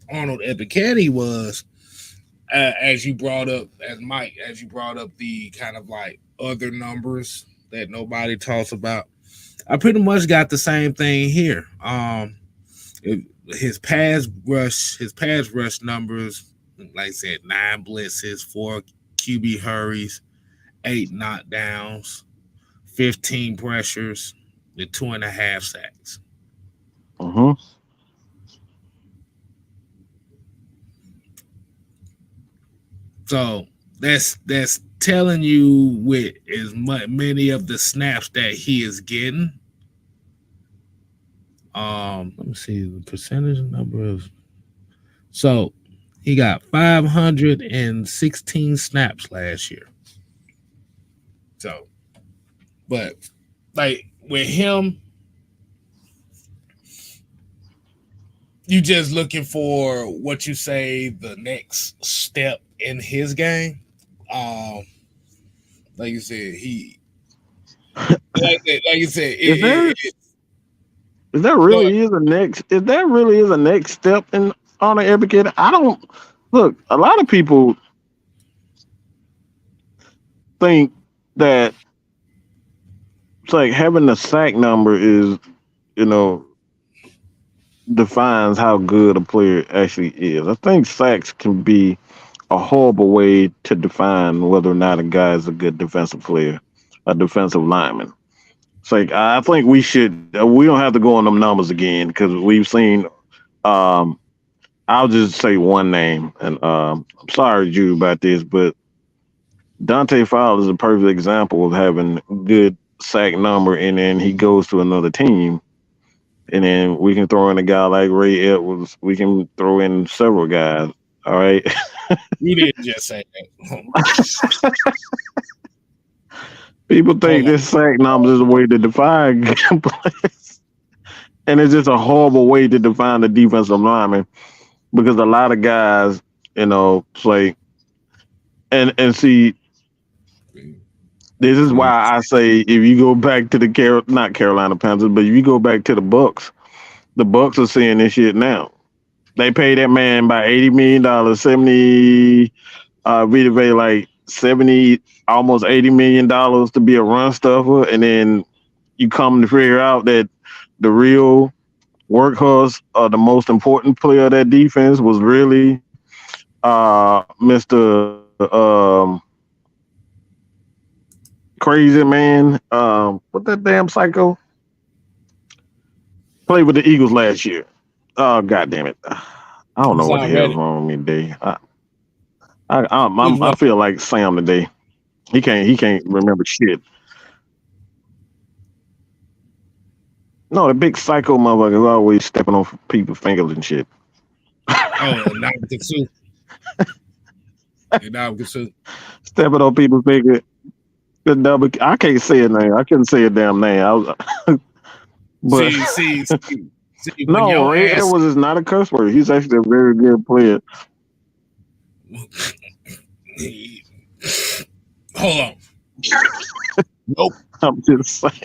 S1: Arnold Ebiketie was as you brought up as you brought up the kind of like other numbers that nobody talks about. I pretty much got the same thing here. His pass rush numbers, like I said, 9 blitzes, 4 QB hurries, 8 knockdowns, 15 pressures, and 2.5 sacks.
S3: Mm-hmm.
S1: So that's telling you with many of the snaps that he is getting. Let me see the percentage number of. So he got 516 snaps last year. So, but like with him, you just looking for what you say the next step in his game. Like you said, like you said,
S3: Is that really is a next step in Honor Ebiketie? I don't look. A lot of people think that it's like having the sack number is, you know, defines how good a player actually is. I think sacks can be a horrible way to define whether or not a guy is a good defensive player, a defensive lineman. It's like I think we don't have to go on them numbers again because we've seen. Um, I'll just say one name, and I'm sorry, Jude, about this, but Dante Fowler is a perfect example of having good sack number, and then he goes to another team, and then we can throw in a guy like Ray Edwards. We can throw in several guys. All right.
S1: You didn't just say that.
S3: People think this sack number is a way to define players, and it's just a horrible way to define the defensive lineman because a lot of guys, play and see. This is why I say if you go back to the not Carolina Panthers, but if you go back to the Bucks are seeing this shit now. They paid that man by $80 million, 70 Vita like 70, almost $80 million to be a run stuffer, and then you come to figure out that the real workhorse or the most important player of that defense was really Mr. Crazy man. What that damn psycho? Played with the Eagles last year. Oh, God damn it. I don't know what the hell's wrong with me today. I feel like Sam today. He can't remember shit. No, the big psycho motherfucker is always stepping on people's fingers and shit.
S1: Oh, Nakatsu.
S3: Stepping on people's fingers. I can't say a name. I couldn't say a damn name. But
S1: see,
S3: no, Ray Edwards is not a curse word. He's actually a very good player.
S1: Hold on. Nope.
S3: I'm just saying.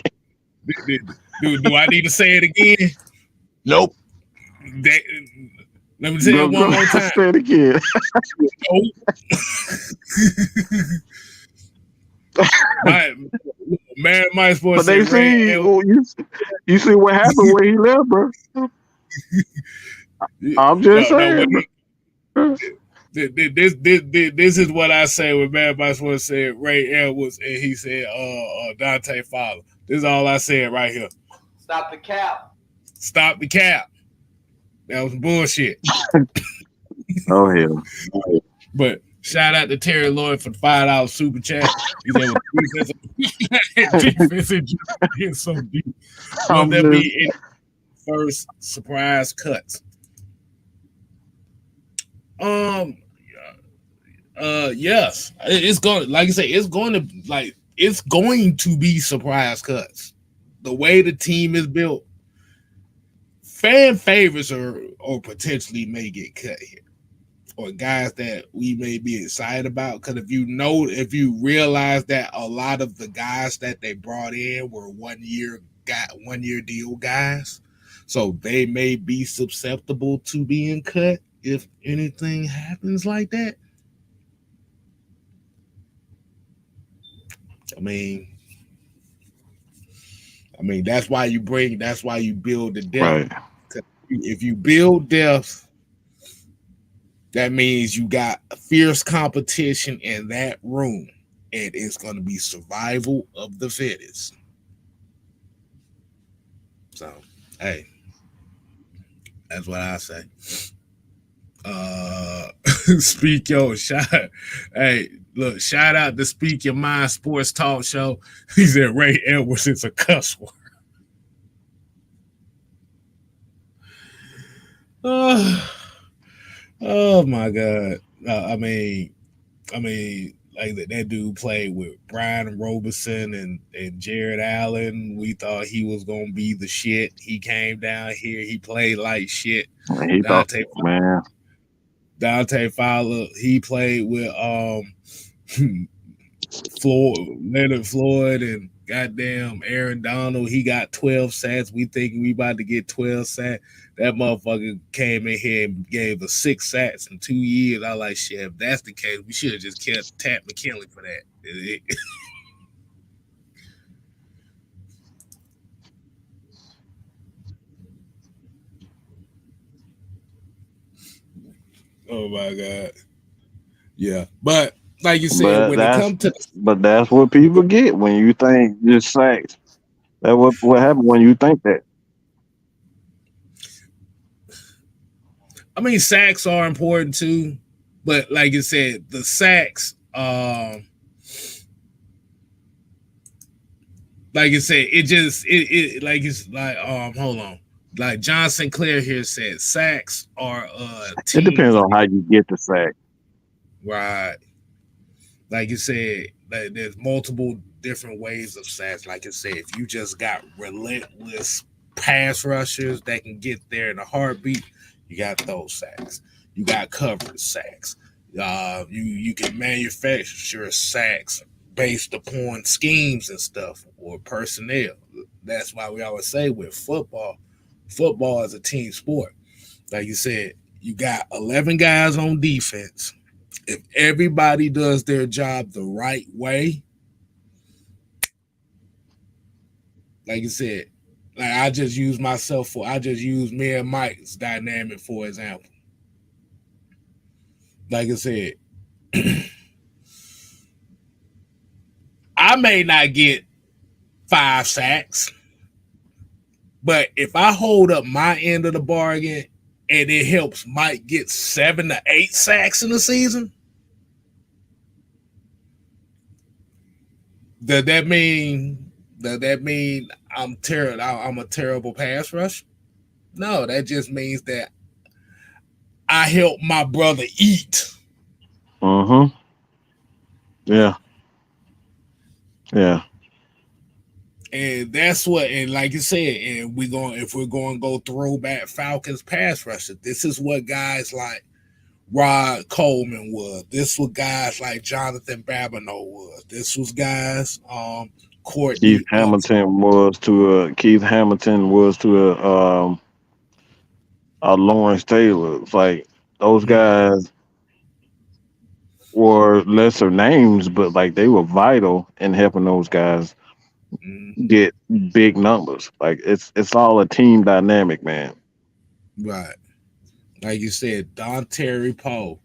S1: Do I need to say it again?
S3: Nope.
S1: Let me say it one more time.
S3: Say it again.
S1: My sports.
S3: But they see you see what happened when he left, bro. I'm just saying.
S1: This is what I say when Mad My Sports said Ray Edwards and he said Dante Fowler. This is all I said right here.
S5: Stop the cap.
S1: Stop the cap. That was bullshit.
S3: Oh hell.
S1: But Shout out to Terry Lloyd for the $5 super chat. He said, with defense and just so deep. Will there be any first surprise cuts? Yes. It's going, like I say, it's going to be surprise cuts. The way the team is built, fan favorites or potentially may get cut here, or guys that we may be excited about. Because if you realize that a lot of the guys that they brought in were 1 year deal guys, so they may be susceptible to being cut if anything happens like that. I mean, that's why you build the depth.
S3: Right.
S1: If you build depth, that means you got fierce competition in that room, and it's going to be survival of the fittest. So, hey, that's what I say. Speak your shot. Hey, look, shout out to Speak Your Mind Sports Talk Show. He said Ray Edwards is a cuss word. Oh my God. I mean, like that dude played with Brian Robertson and Jared Allen. We thought he was gonna be the shit. He came down here. He played like shit.
S3: He thought, man.
S1: Dante Fowler. He played with Leonard Floyd and goddamn Aaron Donald. He got 12 sacks. We thinking we about to get 12 sacks. That motherfucker came in here and gave us 6 sacks in 2 years. I like, shit, if that's the case, we should have just kept Tat McKinley for that. Oh my God. Yeah. But like you said, when it comes to,
S3: but that's what people get when you think just sacks. That's what happened when you think that.
S1: I mean, sacks are important too, but like you said, the sacks, like you said, it like it's like hold on, like John Sinclair here said, sacks are
S3: It depends on how you get the sack.
S1: Right. Like you said, like there's multiple different ways of sacks. Like I said, if you just got relentless pass rushers that can get there in a heartbeat, you got those sacks. You got coverage sacks. You can manufacture sacks based upon schemes and stuff or personnel. That's why we always say with football is a team sport. Like you said, you got 11 guys on defense. If everybody does their job the right way, like you said, like I just use me and Mike's dynamic for example. Like I said, I may not get 5 sacks, but if I hold up my end of the bargain and it helps Mike get 7 to 8 sacks in the season, does that mean I'm a terrible pass rush? No, that just means that I help my brother eat.
S3: Mm-hmm. Yeah. Yeah.
S1: And that's what, and like you said, and if we're going to go throwback Falcons pass rushers, this is what guys like Rod Coleman was. This was guys like Jonathan Babineau was. This was guys Courtney
S3: Keith Hamilton was to Lawrence Taylor. It's like those guys were lesser names, but like they were vital in helping those guys get big numbers. Like it's all a team dynamic, man.
S1: Right. Like you said, Don Terry Poe,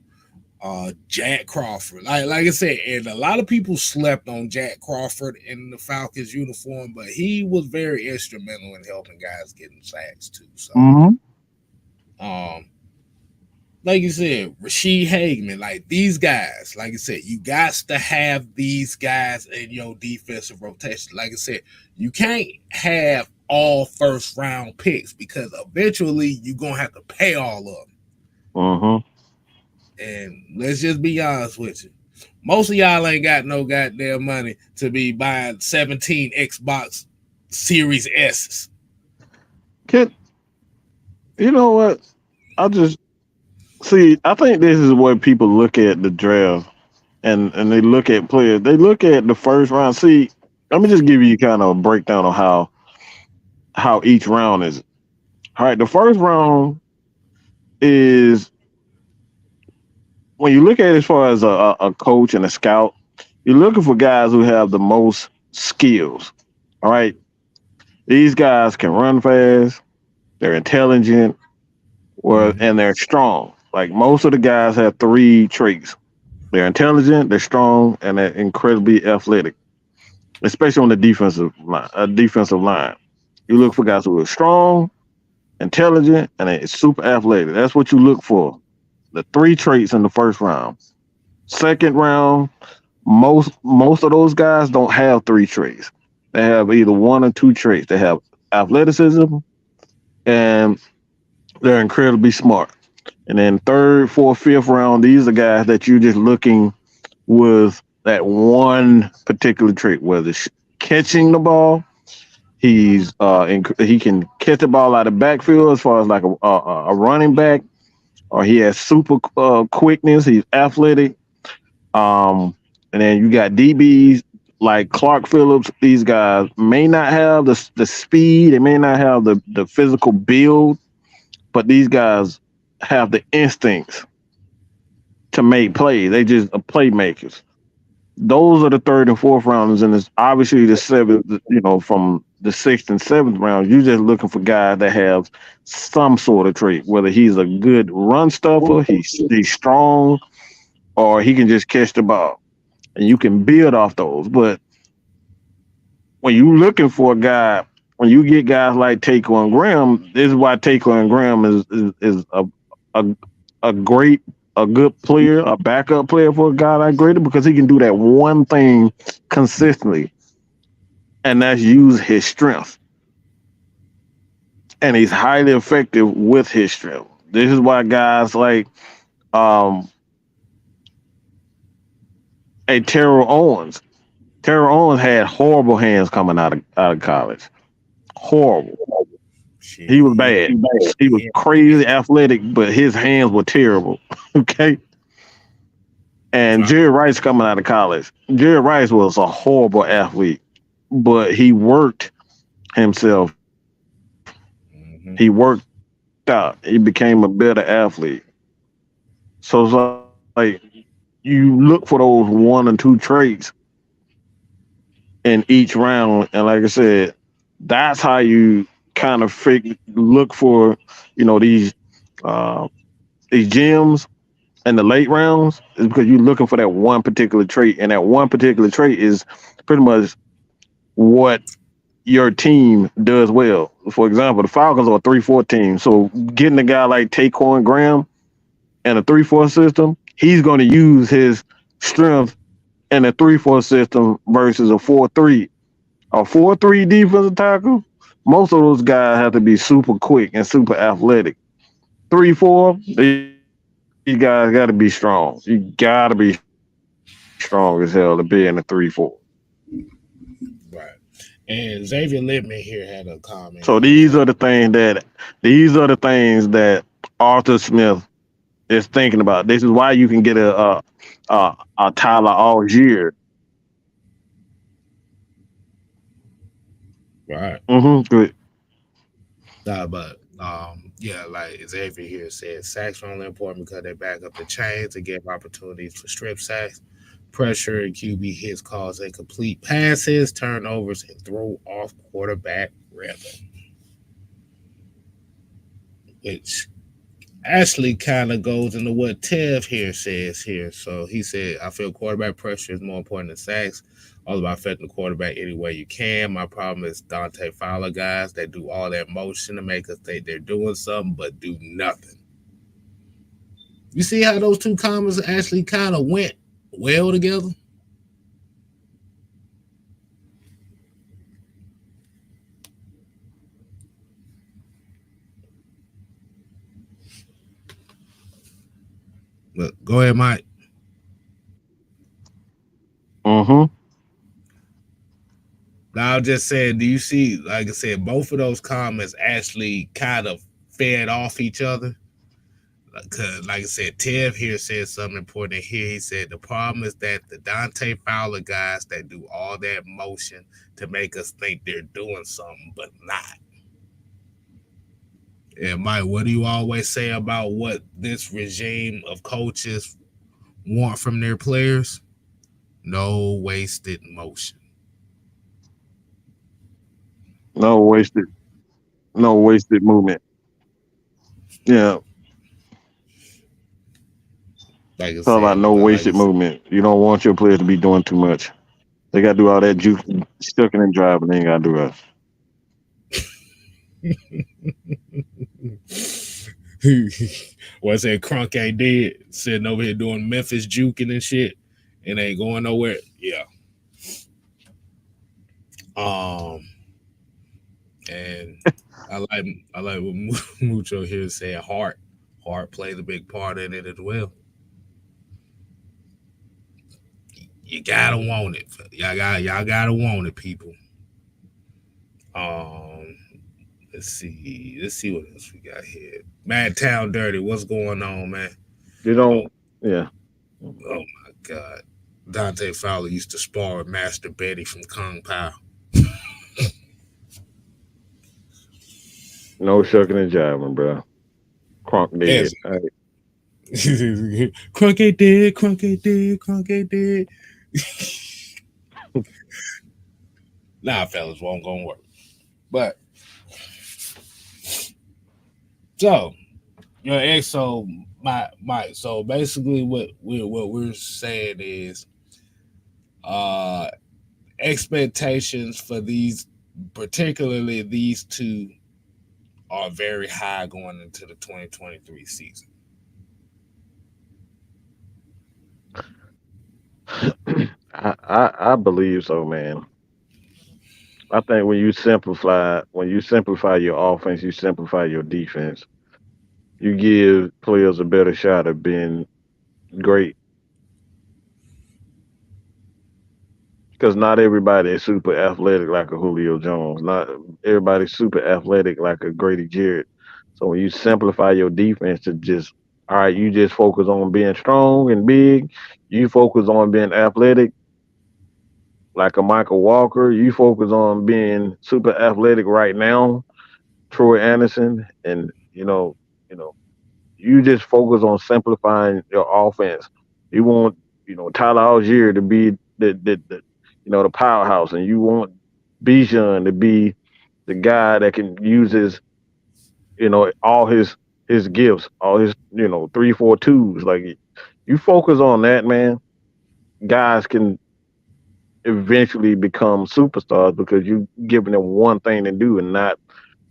S1: Jack Crawford. Like I said, and a lot of people slept on Jack Crawford in the Falcons uniform, but he was very instrumental in helping guys getting sacks too. So like you said, Rasheed Hageman, like these guys, like I said, you got to have these guys in your defensive rotation. Like I said, you can't have all first round picks because eventually you're gonna have to pay all of them.
S3: Mm-hmm.
S1: And let's just be honest with you. Most of y'all ain't got no goddamn money to be buying 17 Xbox Series S's.
S3: Kid, you know what? I just see. I think this is where people look at the draft and they look at players. They look at the first round. See, let me just give you kind of a breakdown of how each round is. All right, the first round is when you look at it as far as a coach and a scout, you're looking for guys who have the most skills. All right, these guys can run fast, they're intelligent, and they're strong. Like most of the guys have three traits: they're intelligent, they're strong, and they're incredibly athletic. Especially on the defensive line, you look for guys who are strong, intelligent, and they're super athletic. That's what you look for. The three traits in the first round. Second round, most of those guys don't have three traits. They have either one or two traits. They have athleticism and they're incredibly smart. And then third, fourth, fifth round, these are guys that you're just looking with that one particular trait, whether it's catching the ball, he can catch the ball out of backfield as far as like a running back, or he has super quickness. He's athletic. And then you got DBs like Clark Phillips. These guys may not have the speed, they may not have the physical build, but these guys have the instincts to make plays. They just are playmakers. Those are the third and fourth rounders, and it's obviously the seventh. From the sixth and seventh round, you're just looking for guys that have some sort of trait. Whether he's a good run stuffer, he's strong, or he can just catch the ball, and you can build off those. But when you're looking for a guy, when you get guys like Taquon Graham, this is why Taquon Graham is a a great a good player, a backup player for a guy like Grady, because he can do that one thing consistently, and that's use his strength. And he's highly effective with his strength. This is why guys like um a Terrell Owens had horrible hands coming out of college. Horrible.
S1: Shit,
S3: He was bad. He was crazy athletic, but his hands were terrible. Okay. And Jerry Rice coming out of college. Jerry Rice was a horrible athlete, but he worked himself. He worked out. He became a better athlete. So it's like you look for those one or two traits in each round, and like I said, that's how you kind of look for these gems in the late rounds, is because you're looking for that one particular trait, and that one particular trait is pretty much what your team does well. For example, the Falcons are a 3-4 team, so getting a guy like Taquon Graham in a 3-4 system, he's going to use his strength in a 3-4 system versus a 4-3. A 4-3 defensive tackle, most of those guys have to be super quick and super athletic. 3-4, these guys got to be strong. You got to be strong as hell to be in a 3-4.
S1: Right. And Xavier Littman here had a comment.
S3: So these are the things that Arthur Smith is thinking about. This is why you can get a Tyler Algier.
S1: Right.
S3: Good.
S1: But yeah, like Xavier here said, sacks are only important because they back up the chains and give opportunities for strip sacks. Pressure and QB hits cause incomplete passes, turnovers, and throw off quarterback rhythm. Which actually kind of goes into what Tev here says here. So he said, I feel quarterback pressure is more important than sacks. All about affecting the quarterback any way you can. My problem is Dante Fowler guys that do all that motion to make us think they're doing something but do nothing. You see how those two comments actually kind of went well together? But go ahead, Mike.
S3: Mm-hmm.
S1: Now, I just said, do you see, like I said, both of those comments actually kind of fed off each other? Because, like I said, Tev here said something important here. He said the problem is that the Dante Fowler guys that do all that motion to make us think they're doing something, but not. And Mike, what do you always say about what this regime of coaches want from their players? No wasted motion.
S3: No wasted, no wasted movement. Yeah,
S1: Like I
S3: talk about
S1: said,
S3: no
S1: because like I
S3: wasted
S1: said,
S3: movement. You don't want your players to be doing too much. They got to do all that juke, stucking and driving. They ain't got to do that.
S1: what's that Crunk ain't dead, sitting over here doing Memphis juking and shit, and ain't going nowhere. Yeah. Um, and I like what Mucho here said. Heart plays a big part in it as well. You gotta want it. Y'all gotta want it, people. Um, let's see what else we got here. Mad Town Dirty, what's going on, man?
S3: You
S1: Oh,
S3: don't. Yeah.
S1: oh my God. Dante Fowler used to spar with Master Betty from Kung Pao.
S3: No shucking and jiving, bro. Crunk dead.
S1: Yes. Crunk ain't dead, Crunk ain't dead, Crunk ain't dead. Nah, fellas, won't gonna work. But so so so basically what we're saying is uh expectations for these, particularly these two, are very high going into the 2023 season.
S3: I believe so, man. I think when you simplify your offense, you simplify your defense. You give players a better shot of being great because not everybody is super athletic like a Julio Jones. Not everybody's super athletic like a Grady Jarrett. So when you simplify your defense to just all right, you just focus on being strong and big. You focus on being athletic like a Michael Walker. You focus on being super athletic right now, Troy Anderson, and you know, you just focus on simplifying your offense. You want, Tyler Algier to be the powerhouse, and you want Bijan to be the guy that can use all his gifts, all his, 3-4-2s. Like you focus on that, man. Guys can eventually become superstars because you giving them one thing to do and not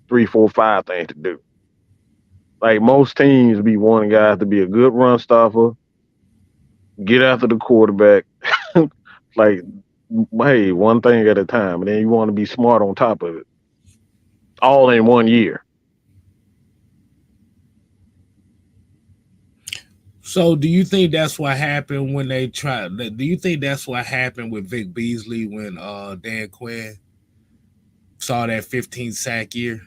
S3: 3, 4, 5 things to do. Like most teams be wanting guys to be a good run stopper, get after the quarterback, like hey, one thing at a time, and then you want to be smart on top of it, all in one year.
S1: So, do you think that's what happened when they tried? Do you think that's what happened with Vic Beasley when Dan Quinn saw that 15 sack year?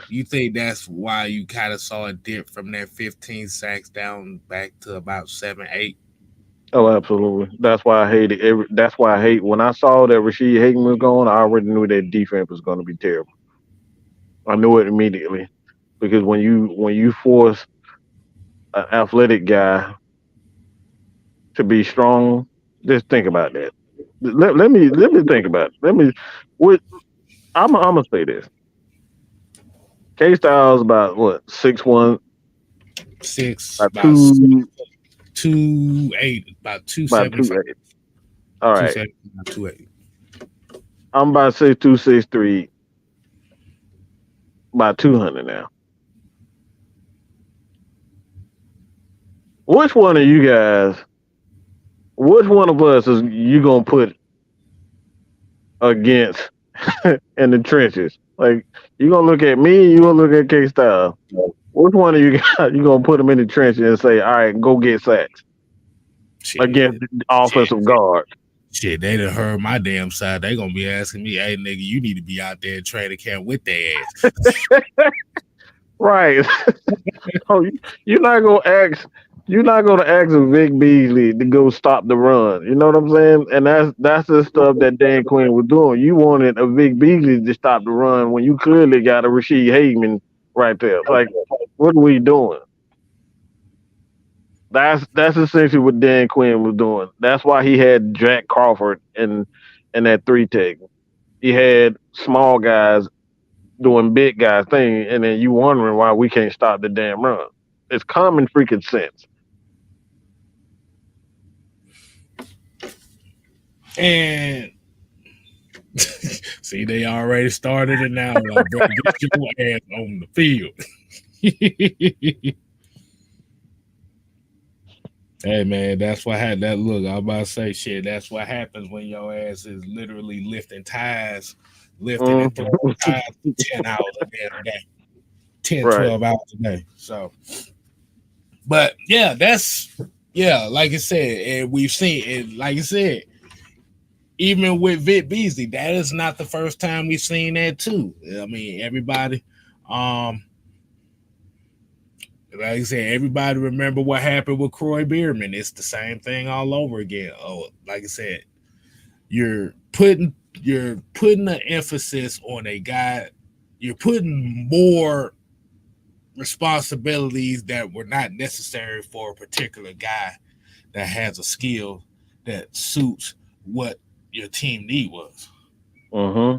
S1: You think that's why you kind of saw a dip from that 15 sacks down back to about 7, 8?
S3: Oh, absolutely. That's why I hate it. That's why I hate when I saw that Rasheed Higgins was gone. I already knew that defense was going to be terrible. I knew it immediately because when you force an athletic guy to be strong, just think about that. Let me think about it. What I'm gonna say this. K Styles about what 6'1",
S1: Six,
S3: about
S1: about
S3: two
S1: 2'8", about
S3: about
S1: 275,
S3: 2'8". All right,
S1: 275, 2'8".
S3: I'm about 6'2", 6'3", about 200 now. Which one of you guys? Which one of us is you gonna put against in the trenches? Like you gonna look at me? You gonna look at K Style? Which one of you guys you gonna put them in the trenches and say, "All right, go get sacks
S1: Shit,
S3: against offensive guard"?
S1: shit, they done heard my damn side. They gonna be asking me, "Hey, nigga, you need to be out there in training camp with their ass."
S3: Right. Oh, you're not gonna ask. You're not gonna ask a Vic Beasley to go stop the run. You know what I'm saying? And that's the stuff that Dan Quinn was doing. You wanted a Vic Beasley to stop the run when you clearly got a Rasheed Hageman right there. Like, what are we doing? That's essentially what Dan Quinn was doing. That's why he had Jack Crawford in that three tech. He had small guys doing big guy thing, and then you wondering why we can't stop the damn run. It's common freaking sense.
S1: And see, they already started it now. Like, bro, get your ass on the field. Hey man, that's what had that look. I was about to say shit. That's what happens when your ass is literally lifting and throwing ties for 10 hours a day. 10,
S3: Right.
S1: 12 hours a day. So, but yeah, like I said, and we've seen it, like I said, even with Vic Beasley, that is not the first time we've seen that too. I mean, everybody, like I said, everybody remember what happened with Croy Bierman. It's the same thing all over again. Oh, like I said, you're putting the emphasis on a guy. You're putting more responsibilities that were not necessary for a particular guy that has a skill that suits what your team need was.
S3: Mm-hmm.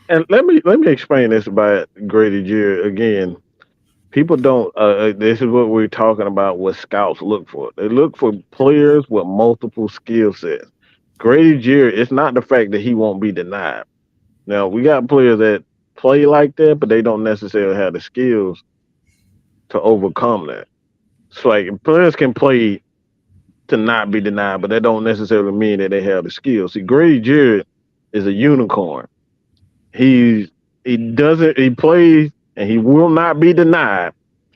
S3: And let me explain this about Grady Jarrett again. People don't. This is what we're talking about. What scouts look for. They look for players with multiple skill sets. Grady Jarrett. It's not the fact that he won't be denied. Now we got players that play like that, but they don't necessarily have the skills to overcome that. So like players can play to not be denied, but that don't necessarily mean that they have the skills. See, Grady Jarrett is a unicorn. He plays and he will not be denied,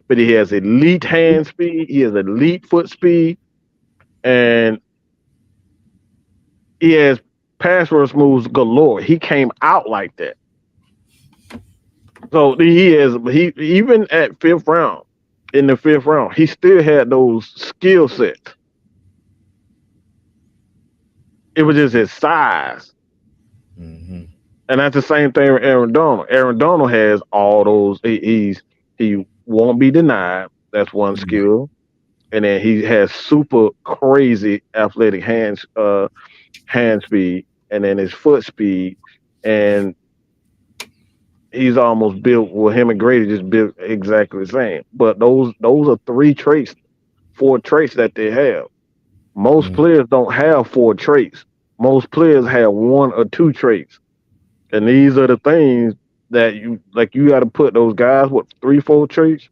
S3: but he has elite hand speed, he has elite foot speed, and he has pass rush moves galore. He came out like that. So he even at in the fifth round, he still had those skill sets. It was just his size.
S1: Mm-hmm.
S3: And that's the same thing with Aaron Donald. Aaron Donald has all those. He won't be denied. That's one skill, and then he has super crazy athletic hand speed, and then his foot speed, and he's almost built. Well, him and Grady just built exactly the same. But those are four traits that they have. Most players don't have four traits. Most players have one or two traits. And these are the things that you got to put those guys with 3, 4 traits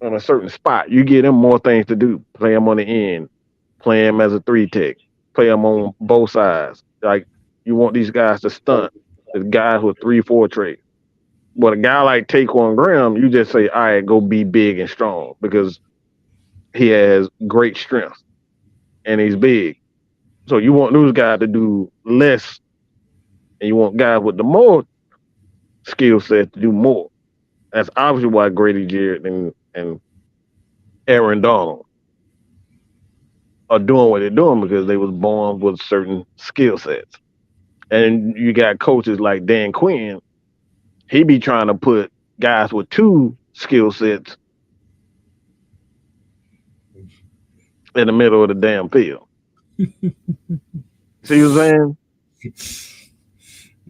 S3: on a certain spot. You give them more things to do. Play them on the end, play them as a 3 tech, play them on both sides. Like you want these guys to stunt. The guys with 3, 4 traits. But a guy like Taquon Graham, you just say, all right, go be big and strong because he has great strength and he's big. So you want those guys to do less. And you want guys with the more skill set to do more. That's obviously why Grady Jarrett and Aaron Donald are doing what they're doing because they was born with certain skill sets. And you got coaches like Dan Quinn, he be trying to put guys with 2 skill sets in the middle of the damn field. See what I'm saying?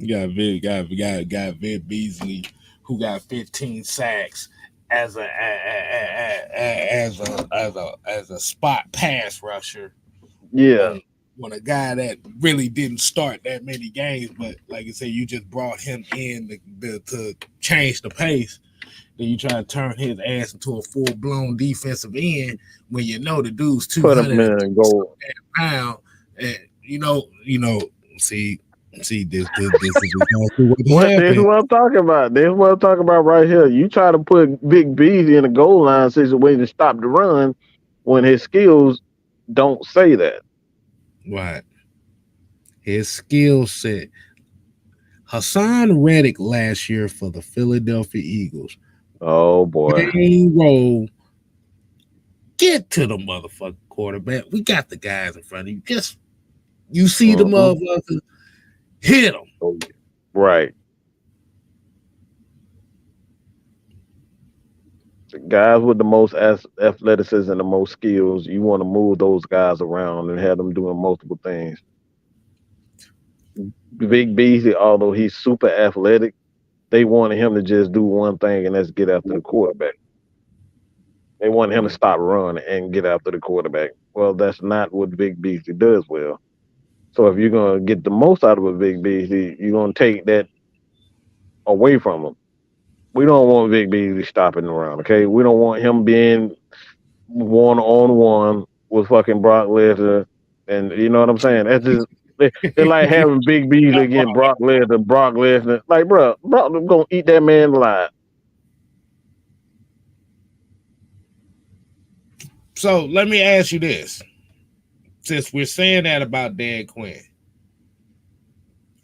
S1: You got Vic Beasley, who got 15 sacks as a spot pass rusher.
S3: Yeah.
S1: When a guy that really didn't start that many games, but like I said, you just brought him in to change the pace. Then you try to turn his ass into a full blown defensive end when you know the dude's
S2: Put him
S1: 200
S2: in goal.
S1: pounds. And you know. See, this is exactly what
S3: What? This is
S1: happened.
S3: what I'm talking about. This is what I'm talking about right here. You try to put Big Beasley in a goal line situation to stop the run when his skills don't say that.
S1: Right. His skill set. Hassan Reddick last year for the Philadelphia Eagles.
S3: Oh boy.
S1: Main role. Get to the motherfucking quarterback. We got the guys in front of you. Just you see the motherfuckers, hit them.
S3: Right. The guys with the most athleticism and the most skills, you want to move those guys around and have them doing multiple things. Big Beasley, although he's super athletic, they wanted him to just do one thing, and that's get after the quarterback. They want him to stop running and get after the quarterback. Well, that's not what Big Beasley does well. So if you're going to get the most out of a Big Beasley, you're going to take that away from him. We don't want Big Beasley stopping around, okay? We don't want him being one-on-one with fucking Brock Lesnar. And you know what I'm saying? That's just, they're like having Big Beasley against Brock Lesnar. Like, bro, Brock going to eat that man alive.
S1: So let me ask you this. Since we're saying that about Dan Quinn,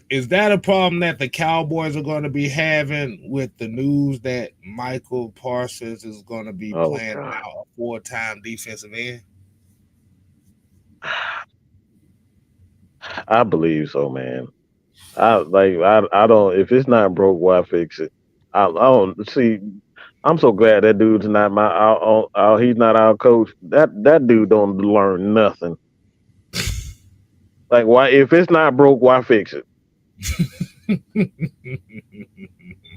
S1: is that a problem that the Cowboys are going to be having with the news that Michael Parsons is going to be playing now a full-time defensive end?
S3: I believe so, man. I don't. If it's not broke, why fix it? I don't see. I'm so glad that dude's not he's not our coach. That dude don't learn nothing. Like, why? If it's not broke, why fix it?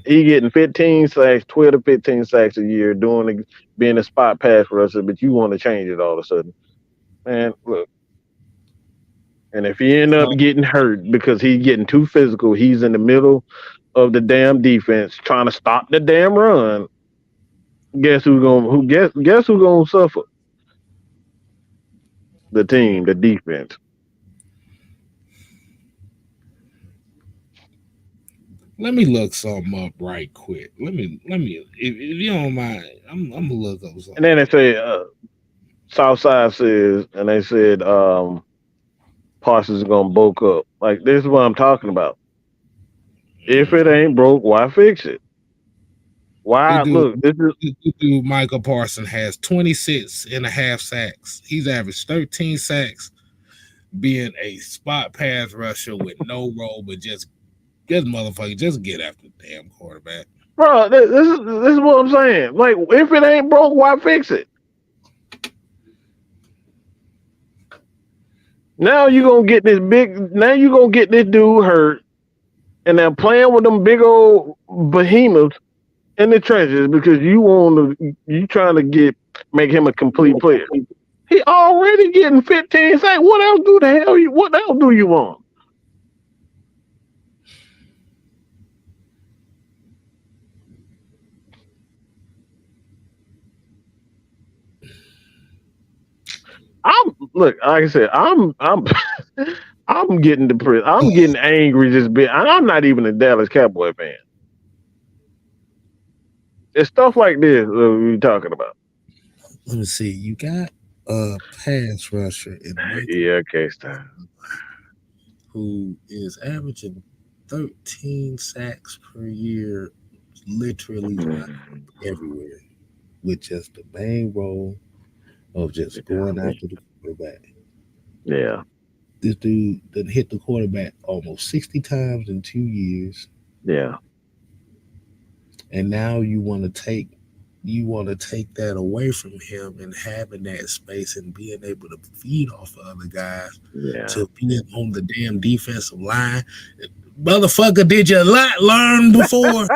S3: He getting 15 sacks, 12 to 15 sacks a year, being a spot pass rusher, but you want to change it all of a sudden, man. Look, and if he end up getting hurt because he's getting too physical, he's in the middle of the damn defense trying to stop the damn run. Guess who's gonna suffer? The team, the defense.
S1: Let me look something up right quick. Let me if you don't mind, I'm gonna look up something.
S3: And then they say Southside says, and they said Parsons is gonna bulk up. Like, this is what I'm talking about. If it ain't broke, why fix it? Why look? This is
S1: Michael Parsons has 26 and a half sacks. He's averaged 13 sacks, being a spot pass rusher with no role, but just motherfucker, just get after the damn quarterback.
S3: Bro, this is what I'm saying. Like, if it ain't broke, why fix it? Now you gonna get this dude hurt, and they're playing with them big old behemoths in the trenches because you trying to make him a complete player. He already getting 15 sacks. What else do you want? Like I said, I'm I'm getting depressed. I'm getting angry just bit. I'm not even a Dallas Cowboy fan. It's stuff like this that we're talking about.
S1: Let me see. You got a pass rusher in
S3: K-Star,
S1: who is averaging 13 sacks per year, literally everywhere, with just the main role of just going after the quarterback.
S3: Yeah.
S1: This dude done hit the quarterback almost 60 times in 2 years.
S3: Yeah.
S1: And now you want to take that away from him and having that space and being able to feed off of other guys to being on the damn defensive line. Motherfucker, did you not learn before?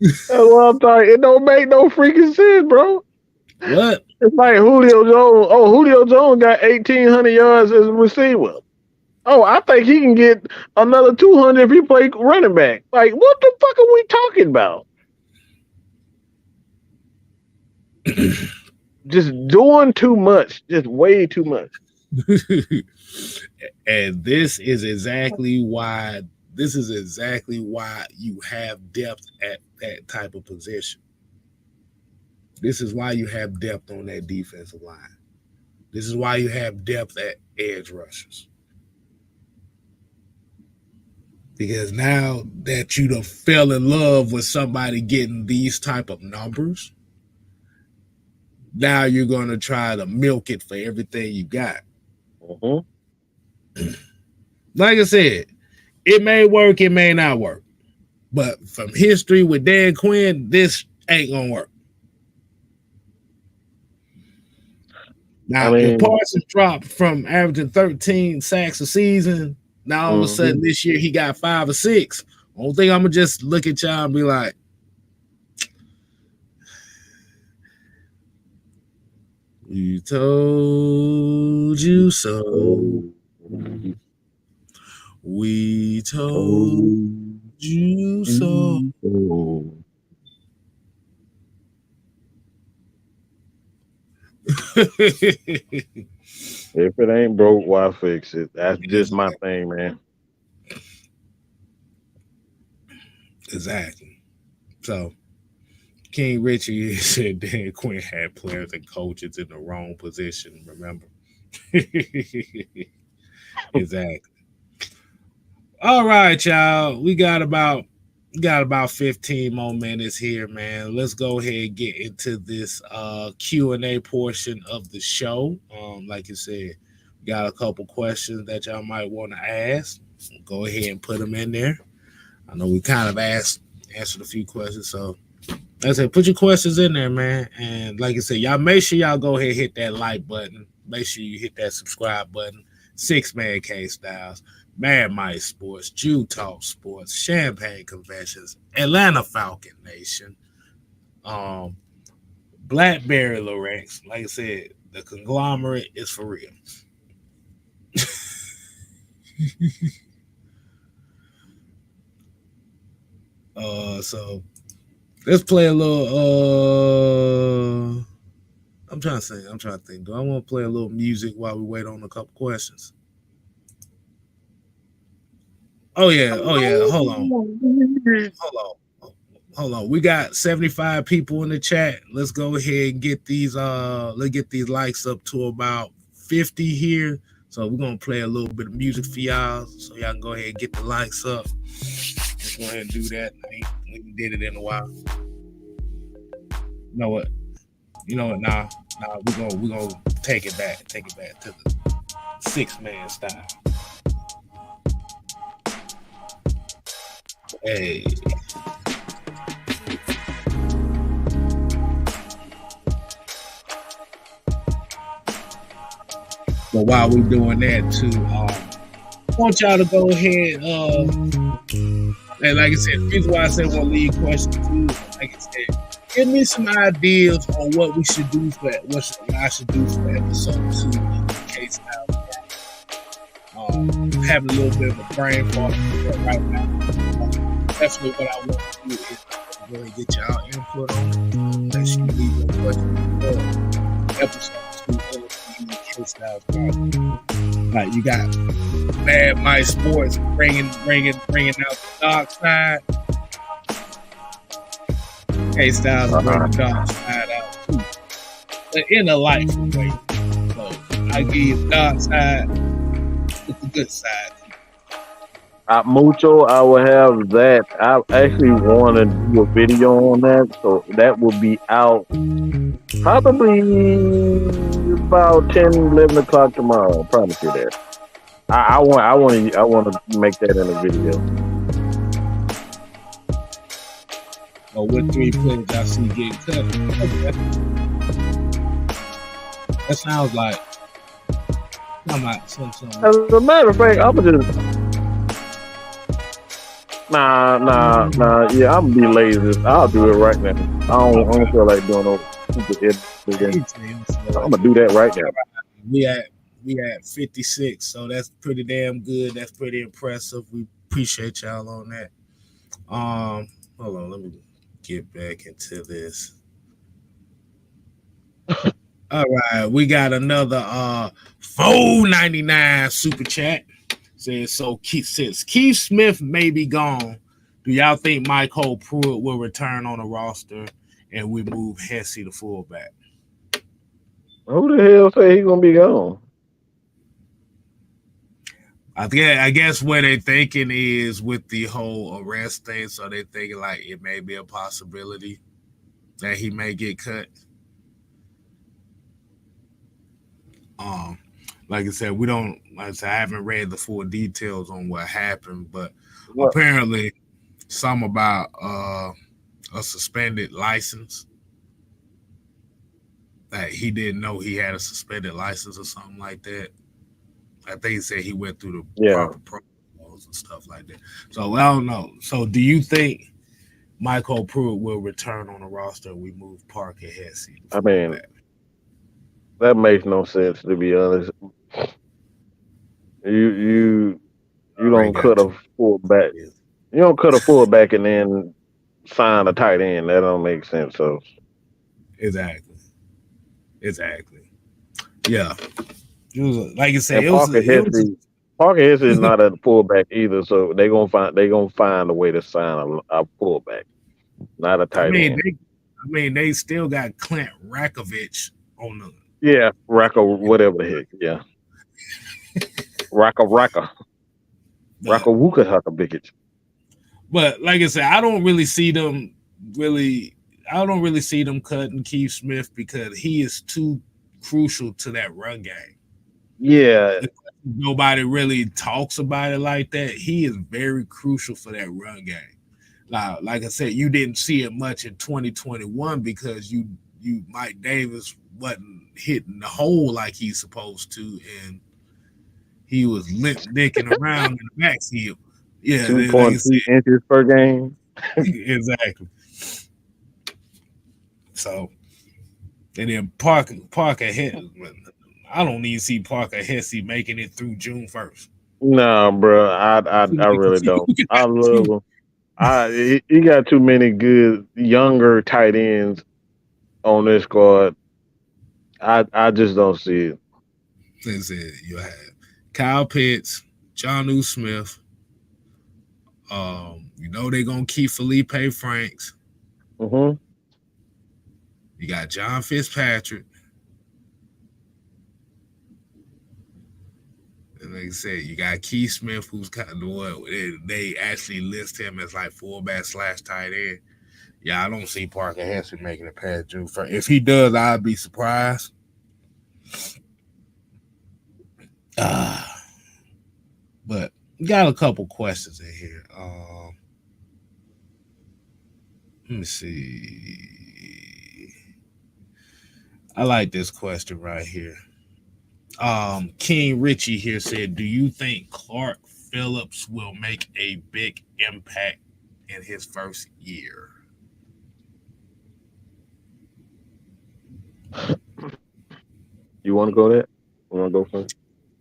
S3: That's what I'm talking. It don't make no freaking sense, bro.
S1: What?
S3: It's like Julio Jones. Oh, Julio Jones got 1,800 yards as a receiver. Oh, I think he can get another 200 if he play running back. Like, what the fuck are we talking about? Just doing too much, just way too much.
S1: And this is exactly why you have depth at that type of position. This is why you have depth on that defensive line. This is why you have depth at edge rushers. Because now that you done fell in love with somebody getting these type of numbers, now you're going to try to milk it for everything you got.
S3: Mm-hmm.
S1: Like I said, it may work, it may not work. But from history with Dan Quinn, this ain't going to work. Now, if Parsons dropped from averaging 13 sacks a season, now all of a sudden this year he got 5 or 6. Only thing I'm going to just look at y'all and be like, we told you so. We told you so.
S3: If it ain't broke, why fix it? That's just my thing, man.
S1: Exactly. So, King Richie said Dan Quinn had players and coaches in the wrong position, remember? Exactly. All right, y'all. We got about 15 more minutes here, man. Let's go ahead and get into this Q&A portion of the show. Like you said, we got a couple questions that y'all might want to ask. Go ahead and put them in there. I know we kind of answered a few questions, so like I said, put your questions in there, man. And like I said, y'all make sure y'all go ahead and hit that like button. Make sure you hit that subscribe button. 6-Man K-Styles, Mad Mice Sports, Jew Talk Sports, Champagne Conventions, Atlanta Falcon Nation, Blackberry Lorex. Like I said, the conglomerate is for real. So let's play a little. I'm trying to think. Do I want to play a little music while we wait on a couple questions? Oh yeah. Hold on. We got 75 people in the chat. Let's go ahead and get these likes up to about 50 here. So we're gonna play a little bit of music for y'all, so y'all can go ahead and get the likes up. Let's go ahead and do that. We did it in a while. You know what? Nah. We're gonna take it back to the 6-man style. Hey. But while we're doing that too, I want y'all to go ahead. And like I said, the reason why I said we'll leave questions too, like I said, give me some ideas on what we should do for what I should do for episode 2 in case having a little bit of a brain fart right now. Definitely what I want to do is really get y'all input on it. Make sure you leave your questions for episode 2 of the K-Styles podcast. Like you got Mad Mice Sports bringing out the dark side. K-Styles bring the dark side out too, but in a lighter way. So I give you the dark side with the good side.
S3: Mucho, I will have that. I actually want to do a video on that, so that will be out probably about 10, 11 o'clock tomorrow. I promise you that. I want to make that in a video.
S1: Or what 3 players I see getting cut. Okay. That sounds like something.
S3: As a matter of fact, I'm gonna just nah. Yeah, I'm gonna be lazy. I'll do it right now. I don't feel like doing no stupid editing. I'm gonna do that right now.
S1: We at 56, so that's pretty damn good. That's pretty impressive. We appreciate y'all on that. Um, hold on, let me get back into this. All right, we got another 4.99 super chat. Says so. Since Keith Smith may be gone, do y'all think Michael Pruitt will return on the roster and we move Hesse to fullback?
S2: Who the hell say he gonna be gone?
S1: I guess where they thinking is with the whole arrest thing, so they thinking like it may be a possibility that he may get cut. Um, like I said, we don't. Like I said, I haven't read the full details on what happened, but
S2: What?
S1: apparently, some about a suspended license that he didn't know he had a suspended license or something like that. I think he said he went through the
S2: Yeah,
S1: proper protocols and stuff like that. So I don't know. So do you think Michael Pruitt will return on the roster and we move Parker Hesse to
S2: I mean
S1: fullback?
S2: that makes no sense to be honest. You
S1: I
S2: you
S1: already
S2: don't
S1: got
S2: cut
S1: two.
S2: a fullback. You don't cut a fullback and then sign a tight end. That don't make sense. So
S1: Exactly. Exactly. Yeah. It was like I said,
S2: and Parker Hesse is not a fullback either. So they gonna find a way to sign a fullback, not a
S1: I
S2: tight
S1: mean
S2: end.
S1: they still got Clint Rakovich on the
S2: Yeah, Rocco, whatever the heck. Yeah,
S1: but
S2: Rocco Wuka Hucka Biggage.
S1: but like I said, I don't really see them really I don't really see them cutting Keith Smith because he is too crucial to that run game.
S2: Yeah,
S1: Nobody really talks about it like that. He is very crucial for that run game. Now, like I said, you didn't see it much in 2021 because you Mike Davis wasn't hitting the hole like he's supposed to, and he was limp dicking around in the backfield. Yeah,
S2: two
S1: like I
S2: point
S1: said,
S2: three inches per game.
S1: exactly. So, and then Parker Hesse, I don't even see Parker Hesse making it through June 1st.
S2: Nah, bro, I really don't. I love him. He got too many good younger tight ends on this squad. I just don't see it.
S1: They said you have Kyle Pitts, John Smith. They're gonna keep Felipe Franks.
S2: Hmm.
S1: You got John Fitzpatrick, and like I said, you got Keith Smith, who's kind of what they actually list him as like fullback / tight end. Yeah, I don't see Parker Hesse making it past June 1st. If he does, I'd be surprised. Uh, but we got a couple questions in here. Let me see. I like this question right here. King Richie here said, "Do you think Clark Phillips will make a big impact in his first year?"
S2: You want to go there? You want to go first?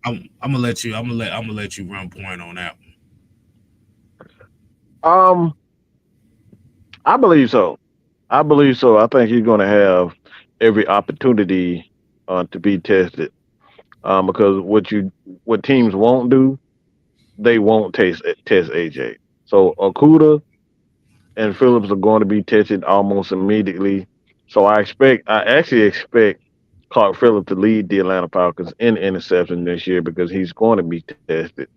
S1: I'm gonna let you. I'm gonna let you run point on that one.
S2: Um, I believe so. I believe so. I think he's going to have every opportunity to be tested. Because what teams won't do, they won't test AJ. So Okuda and Phillips are going to be tested almost immediately. So I actually expect Clark Phillips to lead the Atlanta Falcons in interception this year because he's going to be tested.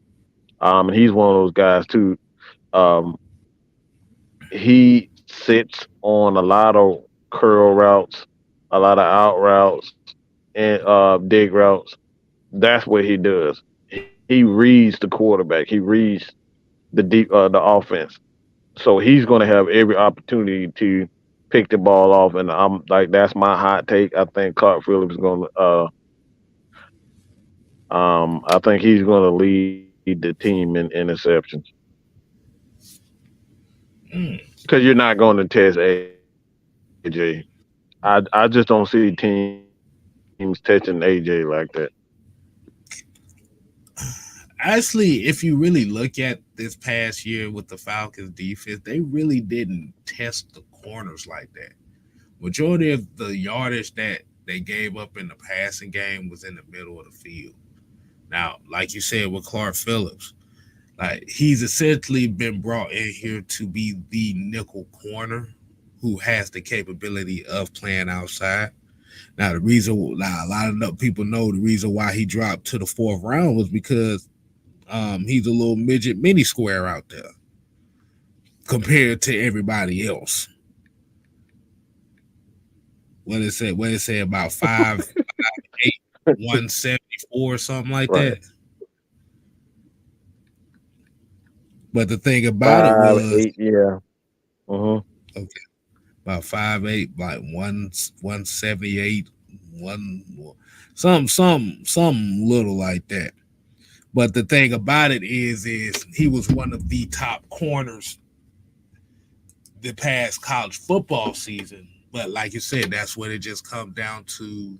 S2: And he's one of those guys too. Um, he sits on a lot of curl routes, a lot of out routes, and dig routes. That's what he does. He reads the quarterback. He reads the offense. So he's going to have every opportunity to pick the ball off. And I'm like, that's my hot take. I think Clark Phillips is going to. I think he's going to lead the team in interceptions
S1: Mm.
S2: because you're not going to test AJ. I just don't see teams touching AJ like that.
S1: Actually, if you really look at this past year with the Falcons defense, they really didn't test the corners like that. Majority of the yardage that they gave up in the passing game was in the middle of the field. Now, like you said with Clark Phillips, like he's essentially been brought in here to be the nickel corner who has the capability of playing outside. Now, a lot of people know the reason why he dropped to the fourth round was because he's a little midget mini square out there compared to everybody else. What it say? What it say about 5'8", 174, something like
S2: Right.
S1: that. But the thing about it
S2: Five,
S1: was,
S2: eight, yeah. Uh-huh.
S1: okay, about 5'8", like 178, one some little like that. But the thing about it is he was one of the top corners the past college football season. But like you said, that's when it just comes down to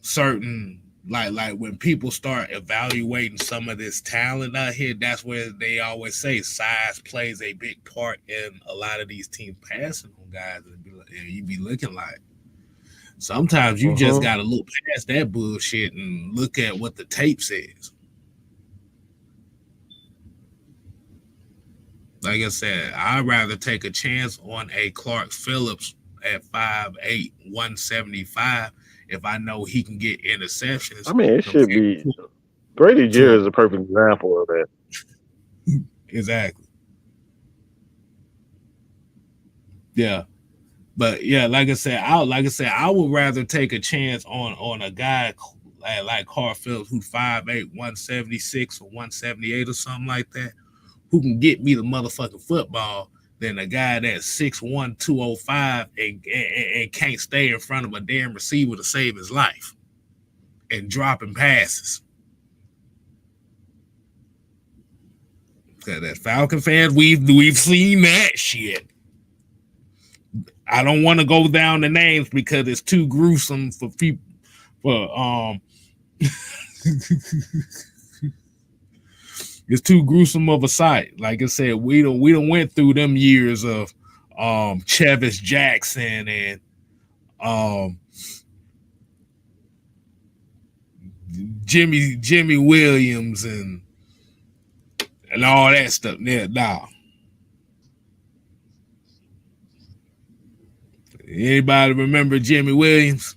S1: certain like when people start evaluating some of this talent out here, that's where they always say size plays a big part in a lot of these teams passing on guys, and you be looking like sometimes you just
S2: Uh-huh.
S1: gotta look past that bullshit and look at what the tape says. Like I said, I'd rather take a chance on a Clark Phillips at 5'8", 175 if I know he can get
S2: I
S1: interceptions
S2: mean, it should
S1: compared
S2: be Grady
S1: to
S2: Jarrett is a perfect example of that.
S1: exactly. Yeah. But yeah, I would rather take a chance on a guy like Clark Phillips who's 5'8", 176 or 178 or something like that, who can get me the motherfucking football than a guy that's 6'1", 205 and can't stay in front of a damn receiver to save his life and dropping passes. Because as Falcon fans, we've seen that shit. I don't want to go down the names because it's too gruesome for people. For it's too gruesome of a sight. Like I said, we don't went through them years of Chevis Jackson and um Jimmy Williams and all that stuff. Yeah, nah. Anybody remember Jimmy Williams?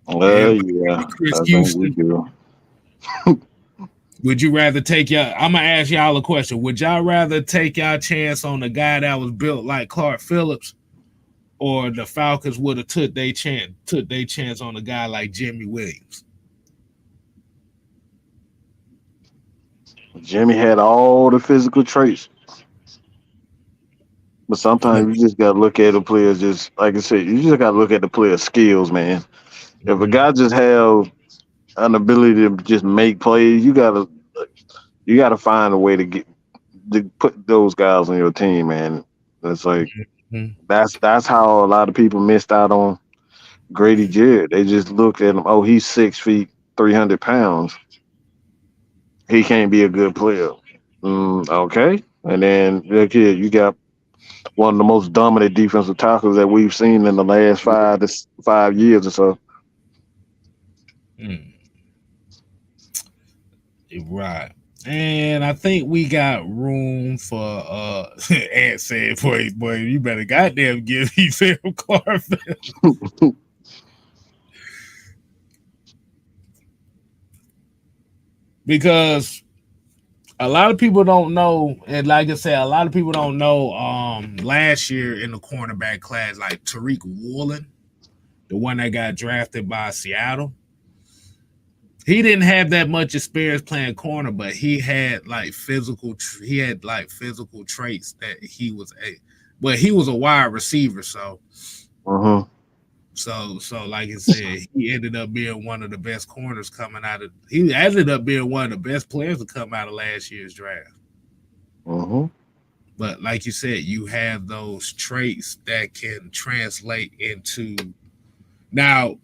S1: Everybody
S3: Yeah,
S1: remember Chris
S3: I think we
S1: Houston?
S3: do.
S1: Would you rather take y'all? I'm gonna ask y'all a question. Would y'all rather take y'all chance on the guy that was built like Clark Phillips, or the Falcons would have took their chance on a guy like Jimmy Williams?
S3: Jimmy had all the physical traits, but sometimes you just gotta look at the players. Just like I said, you just gotta look at the player's skills, man. If a
S1: Mm-hmm.
S3: guy just have an ability to just make plays, you gotta find a way to put those guys on your team, man. It's like that's how a lot of people missed out on Grady Jarrett. They just looked at him. Oh, he's 6 feet, 300 pounds. He can't be a good player. Okay, and then look here, you got one of the most dominant defensive tackles that we've seen in the last 5 years or so.
S1: Mm, right. And I think we got room for Ant said, boy, you better goddamn give me Sam Clark because a lot of people don't know, and like I said, a lot of people don't know last year in the cornerback class, like Tariq Woolen, the one that got drafted by Seattle. He didn't have that much experience playing corner, but he had like physical traits that he was a wide receiver,
S3: Uh-huh.
S1: so like I said, he ended up being one of the best corners coming out of. He ended up being one of the best players to come out of last year's draft.
S3: Uh-huh.
S1: But like you said, you have those traits that can translate into now.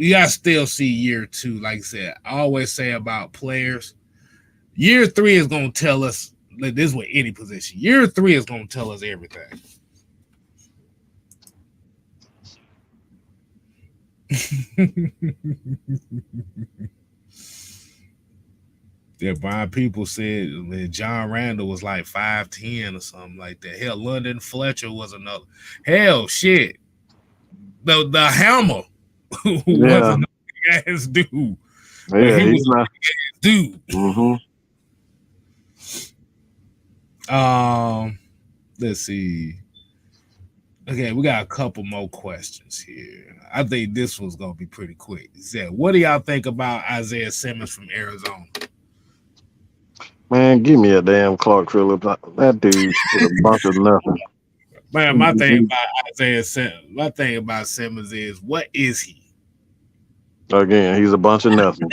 S1: you gotta still see year 2. Like I said, I always say about players, year 3 is gonna tell us. Like this with any position, year 3 is gonna tell us everything. Yeah, Brian people said that John Randall was like 5'10" or something like that. Hell, London Fletcher was another. Hell, shit. The Hammer was
S3: Yeah,
S1: another ass dude. But
S3: yeah,
S1: he
S3: he's
S1: was
S3: not.
S1: a dude.
S3: Mm-hmm.
S1: Let's see. Okay, we got a couple more questions here. I think this one's gonna be pretty quick. He said, what do y'all think about Isaiah Simmons from Arizona?
S3: Man, give me a damn Clark Phillips. That dude is a bunch of nothing.
S1: Man, my thing about Isaiah Simmons, my thing about Simmons is what is he?
S3: Again, he's a bunch of nothing.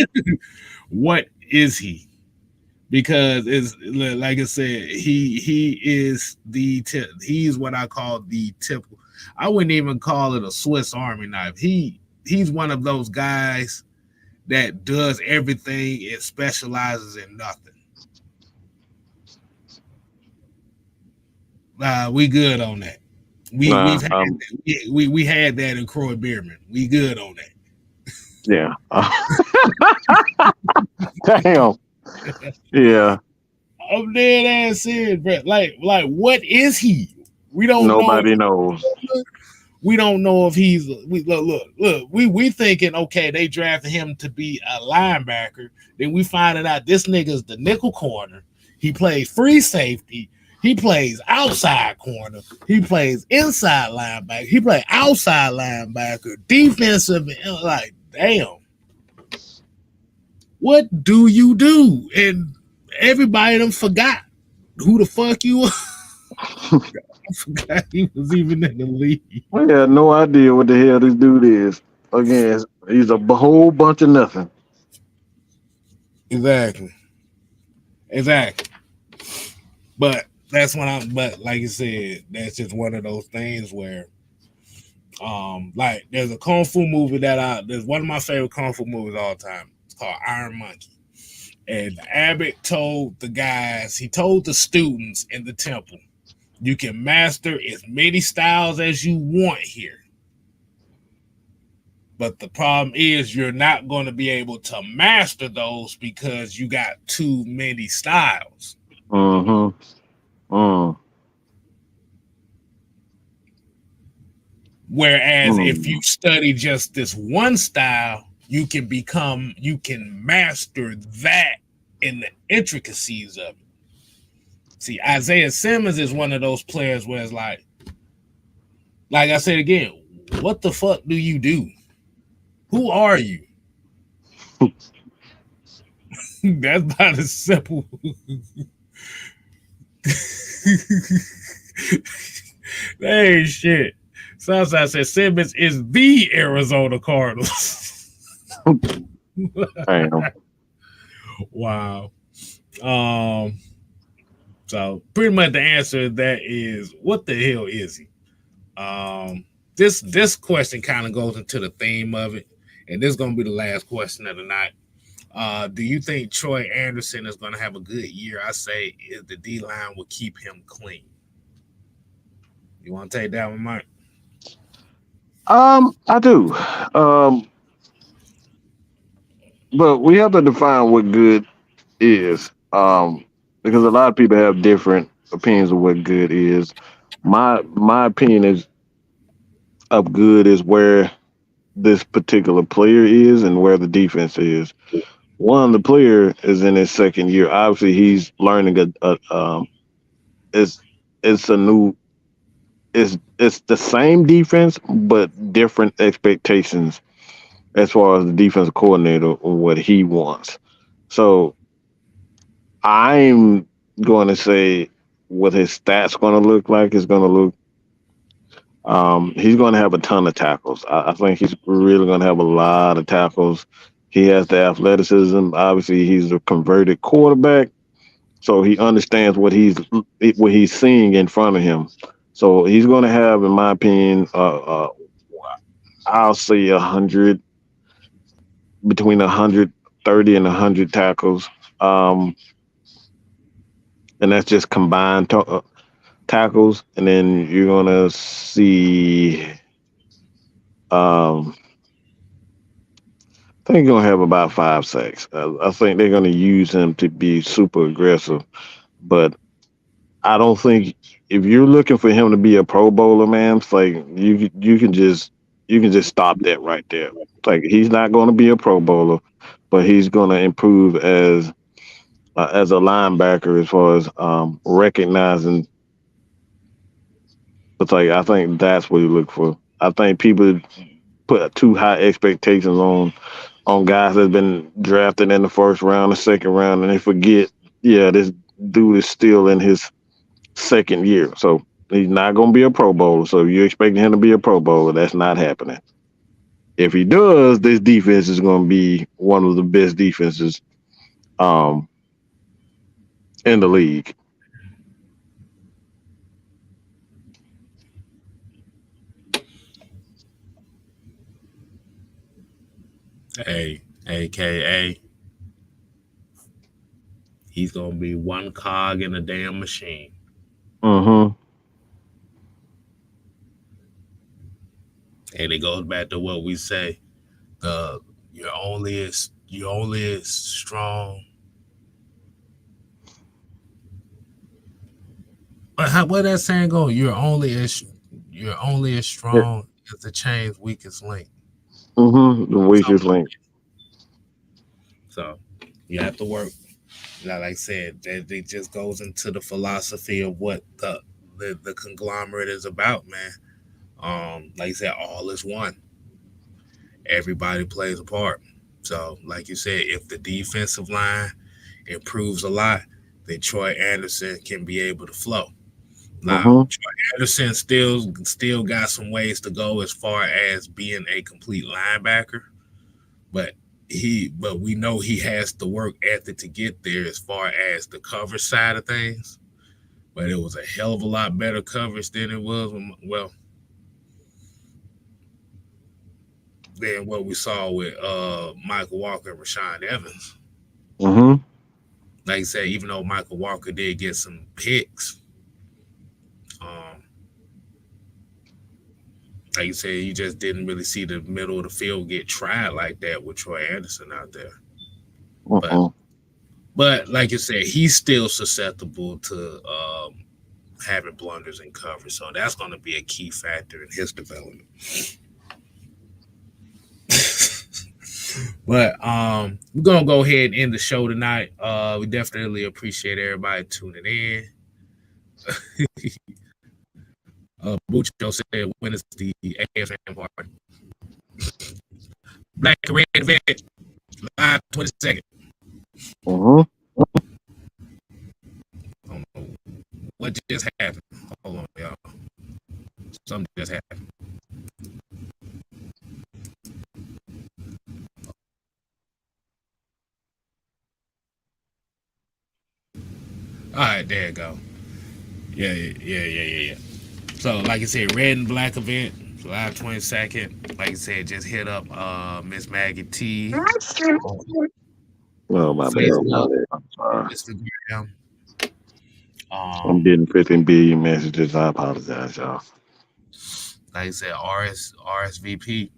S1: What is he? Because it's like I said, he is he's what I call the typical. I wouldn't even call it a Swiss Army knife. He's one of those guys that does everything and specializes in nothing. We good on that. We had that in Croy Bierman. We good on that.
S3: Yeah. Damn. Yeah.
S1: I'm dead ass serious, bro. Like, what is he? We don't
S3: Nobody
S1: know.
S3: knows.
S1: We don't know if he's. Look. We thinking okay, they drafted him to be a linebacker. Then we finding out this nigga's the nickel corner. He plays free safety. He plays outside corner. He plays inside linebacker. He plays outside linebacker. Defensive. Like, damn. What do you do? And everybody done forgot who the fuck you are. I forgot he was even in the league.
S3: I had no idea what the hell this dude is. Again, he's a whole bunch of nothing.
S1: Exactly. But that's when but like you said, that's just one of those things where like there's a kung fu movie there's one of my favorite kung fu movies of all time. It's called Iron Monkey. And Abbott told the students in the temple, you can master as many styles as you want here. But the problem is you're not going to be able to master those because you got too many styles.
S3: Mm-hmm.
S1: Whereas if you study just this one style, you can master that in the intricacies of it. See, Isaiah Simmons is one of those players where it's like I said again, what the fuck do you do? Who are you? That's about as simple. Hey, shit. Southside said Simmons is the Arizona Cardinals.
S3: Damn.
S1: Wow. So pretty much the answer to that is what the hell is he? This question kind of goes into the theme of it, and this is gonna be the last question of the night. Do you think Troy Anderson is gonna have a good year? I say if the D line will keep him clean. You want to take that one, Mike?
S3: I do. But we have to define what good is. Because a lot of people have different opinions of what good is. My opinion is of good is where this particular player is and where the defense is. One, the player is in his second year. Obviously, he's learning it's the same defense but different expectations as far as the defensive coordinator or what he wants. So I'm going to say what his stats going to look like is going to look. He's going to have a ton of tackles. I think he's really going to have a lot of tackles. He has the athleticism. Obviously, he's a converted quarterback, so he understands what he's seeing in front of him. So he's going to have, in my opinion, I'll say 100 between 130 and 100 tackles. Um, and that's just combined tackles. And then you're gonna see. Um, I think he's gonna have about 5 sacks. I think they're gonna use him to be super aggressive, but I don't think if you're looking for him to be a Pro Bowler, man, it's like you can just stop that right there. It's like he's not going to be a Pro Bowler, but he's going to improve as a linebacker as far as recognizing. It's like I think that's what you look for. I think people put too high expectations on guys that's been drafted in the first round, the second round, and they forget, yeah, this dude is still in his second year. So he's not going to be a Pro Bowler. So if you're expecting him to be a Pro Bowler, that's not happening. If he does, this defense is going to be one of the best defenses um, in the league.
S1: Hey, AKA, he's gonna be one cog in a damn machine.
S3: Mm-hmm.
S1: And it goes back to what we say: the you're only as strong. What that saying go? You're only as strong as the chain's weakest link.
S3: Mm-hmm. The weakest
S1: Something like
S3: link.
S1: that. So you have to work. Like I said, that it just goes into the philosophy of what the conglomerate is about, man. Like I said, all is one. Everybody plays a part. So, like you said, if the defensive line improves a lot, then Troy Anderson can be able to flow. Now,
S3: Mm-hmm.
S1: Troy Anderson still got some ways to go as far as being a complete linebacker, but we know he has the work ethic to get there as far as the coverage side of things. But it was a hell of a lot better coverage than it was than what we saw with Michael Walker and Rashawn Evans.
S3: Mm-hmm.
S1: Like I said, even though Michael Walker did get some picks, um, like you said, you just didn't really see the middle of the field get tried like that with Troy Anderson out there. But
S3: Mm-hmm.
S1: but like you said, he's still susceptible to having blunders in coverage, so that's going to be a key factor in his development. But we're gonna go ahead and end the show tonight. We definitely appreciate everybody tuning in. Bucho said, when is the AFN party? Black and Red event, July 22nd.
S3: Mm-hmm.
S1: I don't know what just happened. Hold on, y'all. Something just happened. All right, there you go. Yeah. So, like I said, red and black event, July 22nd. Like I said, just hit up Miss Maggie T on
S3: Oh, my bad.
S1: Facebook,
S3: I'm sorry.
S1: Instagram.
S3: I'm getting 15 billion messages. I apologize, y'all.
S1: Like I said, RSVP.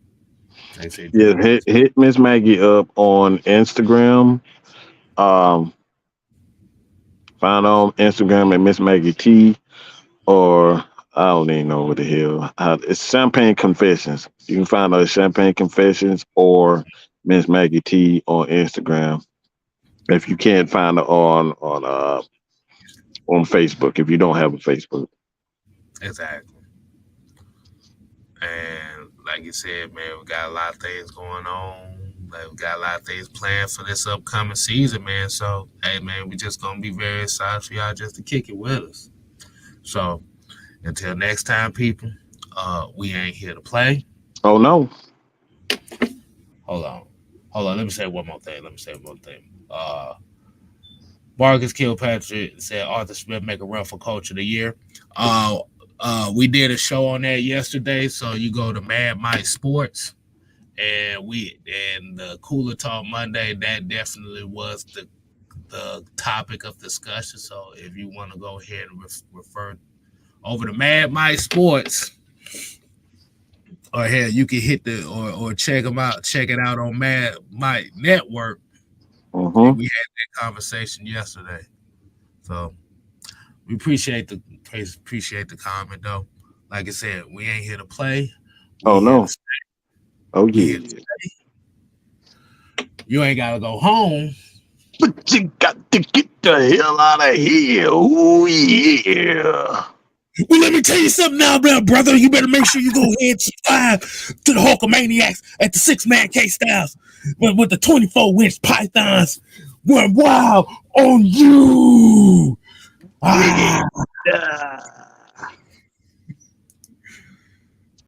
S1: Like I said,
S3: Yeah, hit Miss Maggie up on Instagram. Um, Find her on Instagram at Miss Maggie T, or I don't even know what the hell. It's Champagne Confessions. You can find her at Champagne Confessions or Miss Maggie T on Instagram. If you can't find her on Facebook, if you don't have a Facebook.
S1: exactly. And like you said, man, we got a lot of things going on. Like, we got a lot of things planned for this upcoming season, man. So, hey, man, we just gonna be very excited for y'all just to kick it with us. So, until next time, people, we ain't here to play.
S3: Oh no.
S1: Hold on. Let me say one more thing. Marcus Kilpatrick said Arthur Smith make a run for coach of the year. We did a show on that yesterday, so you go to Mad Mike Sports and the Cooler Talk Monday, that definitely was the topic of discussion. So if you want to go ahead and refer over to Mad Mike Sports, or hell, you can hit or check them out. Check it out on Mad Mike Network.
S3: Mm-hmm.
S1: We had that conversation yesterday, so we appreciate the comment though. Like I said, we ain't here to play.
S3: Oh no. Oh yeah.
S1: You ain't gotta go home,
S3: but you got to get the hell out of here. Oh yeah.
S1: Well, let me tell you something now, brother. You better make sure you go ahead and subscribe to the Hulkamaniacs at the 6-Man K-Styles with the 24-inch pythons run wild on you.
S3: Yeah.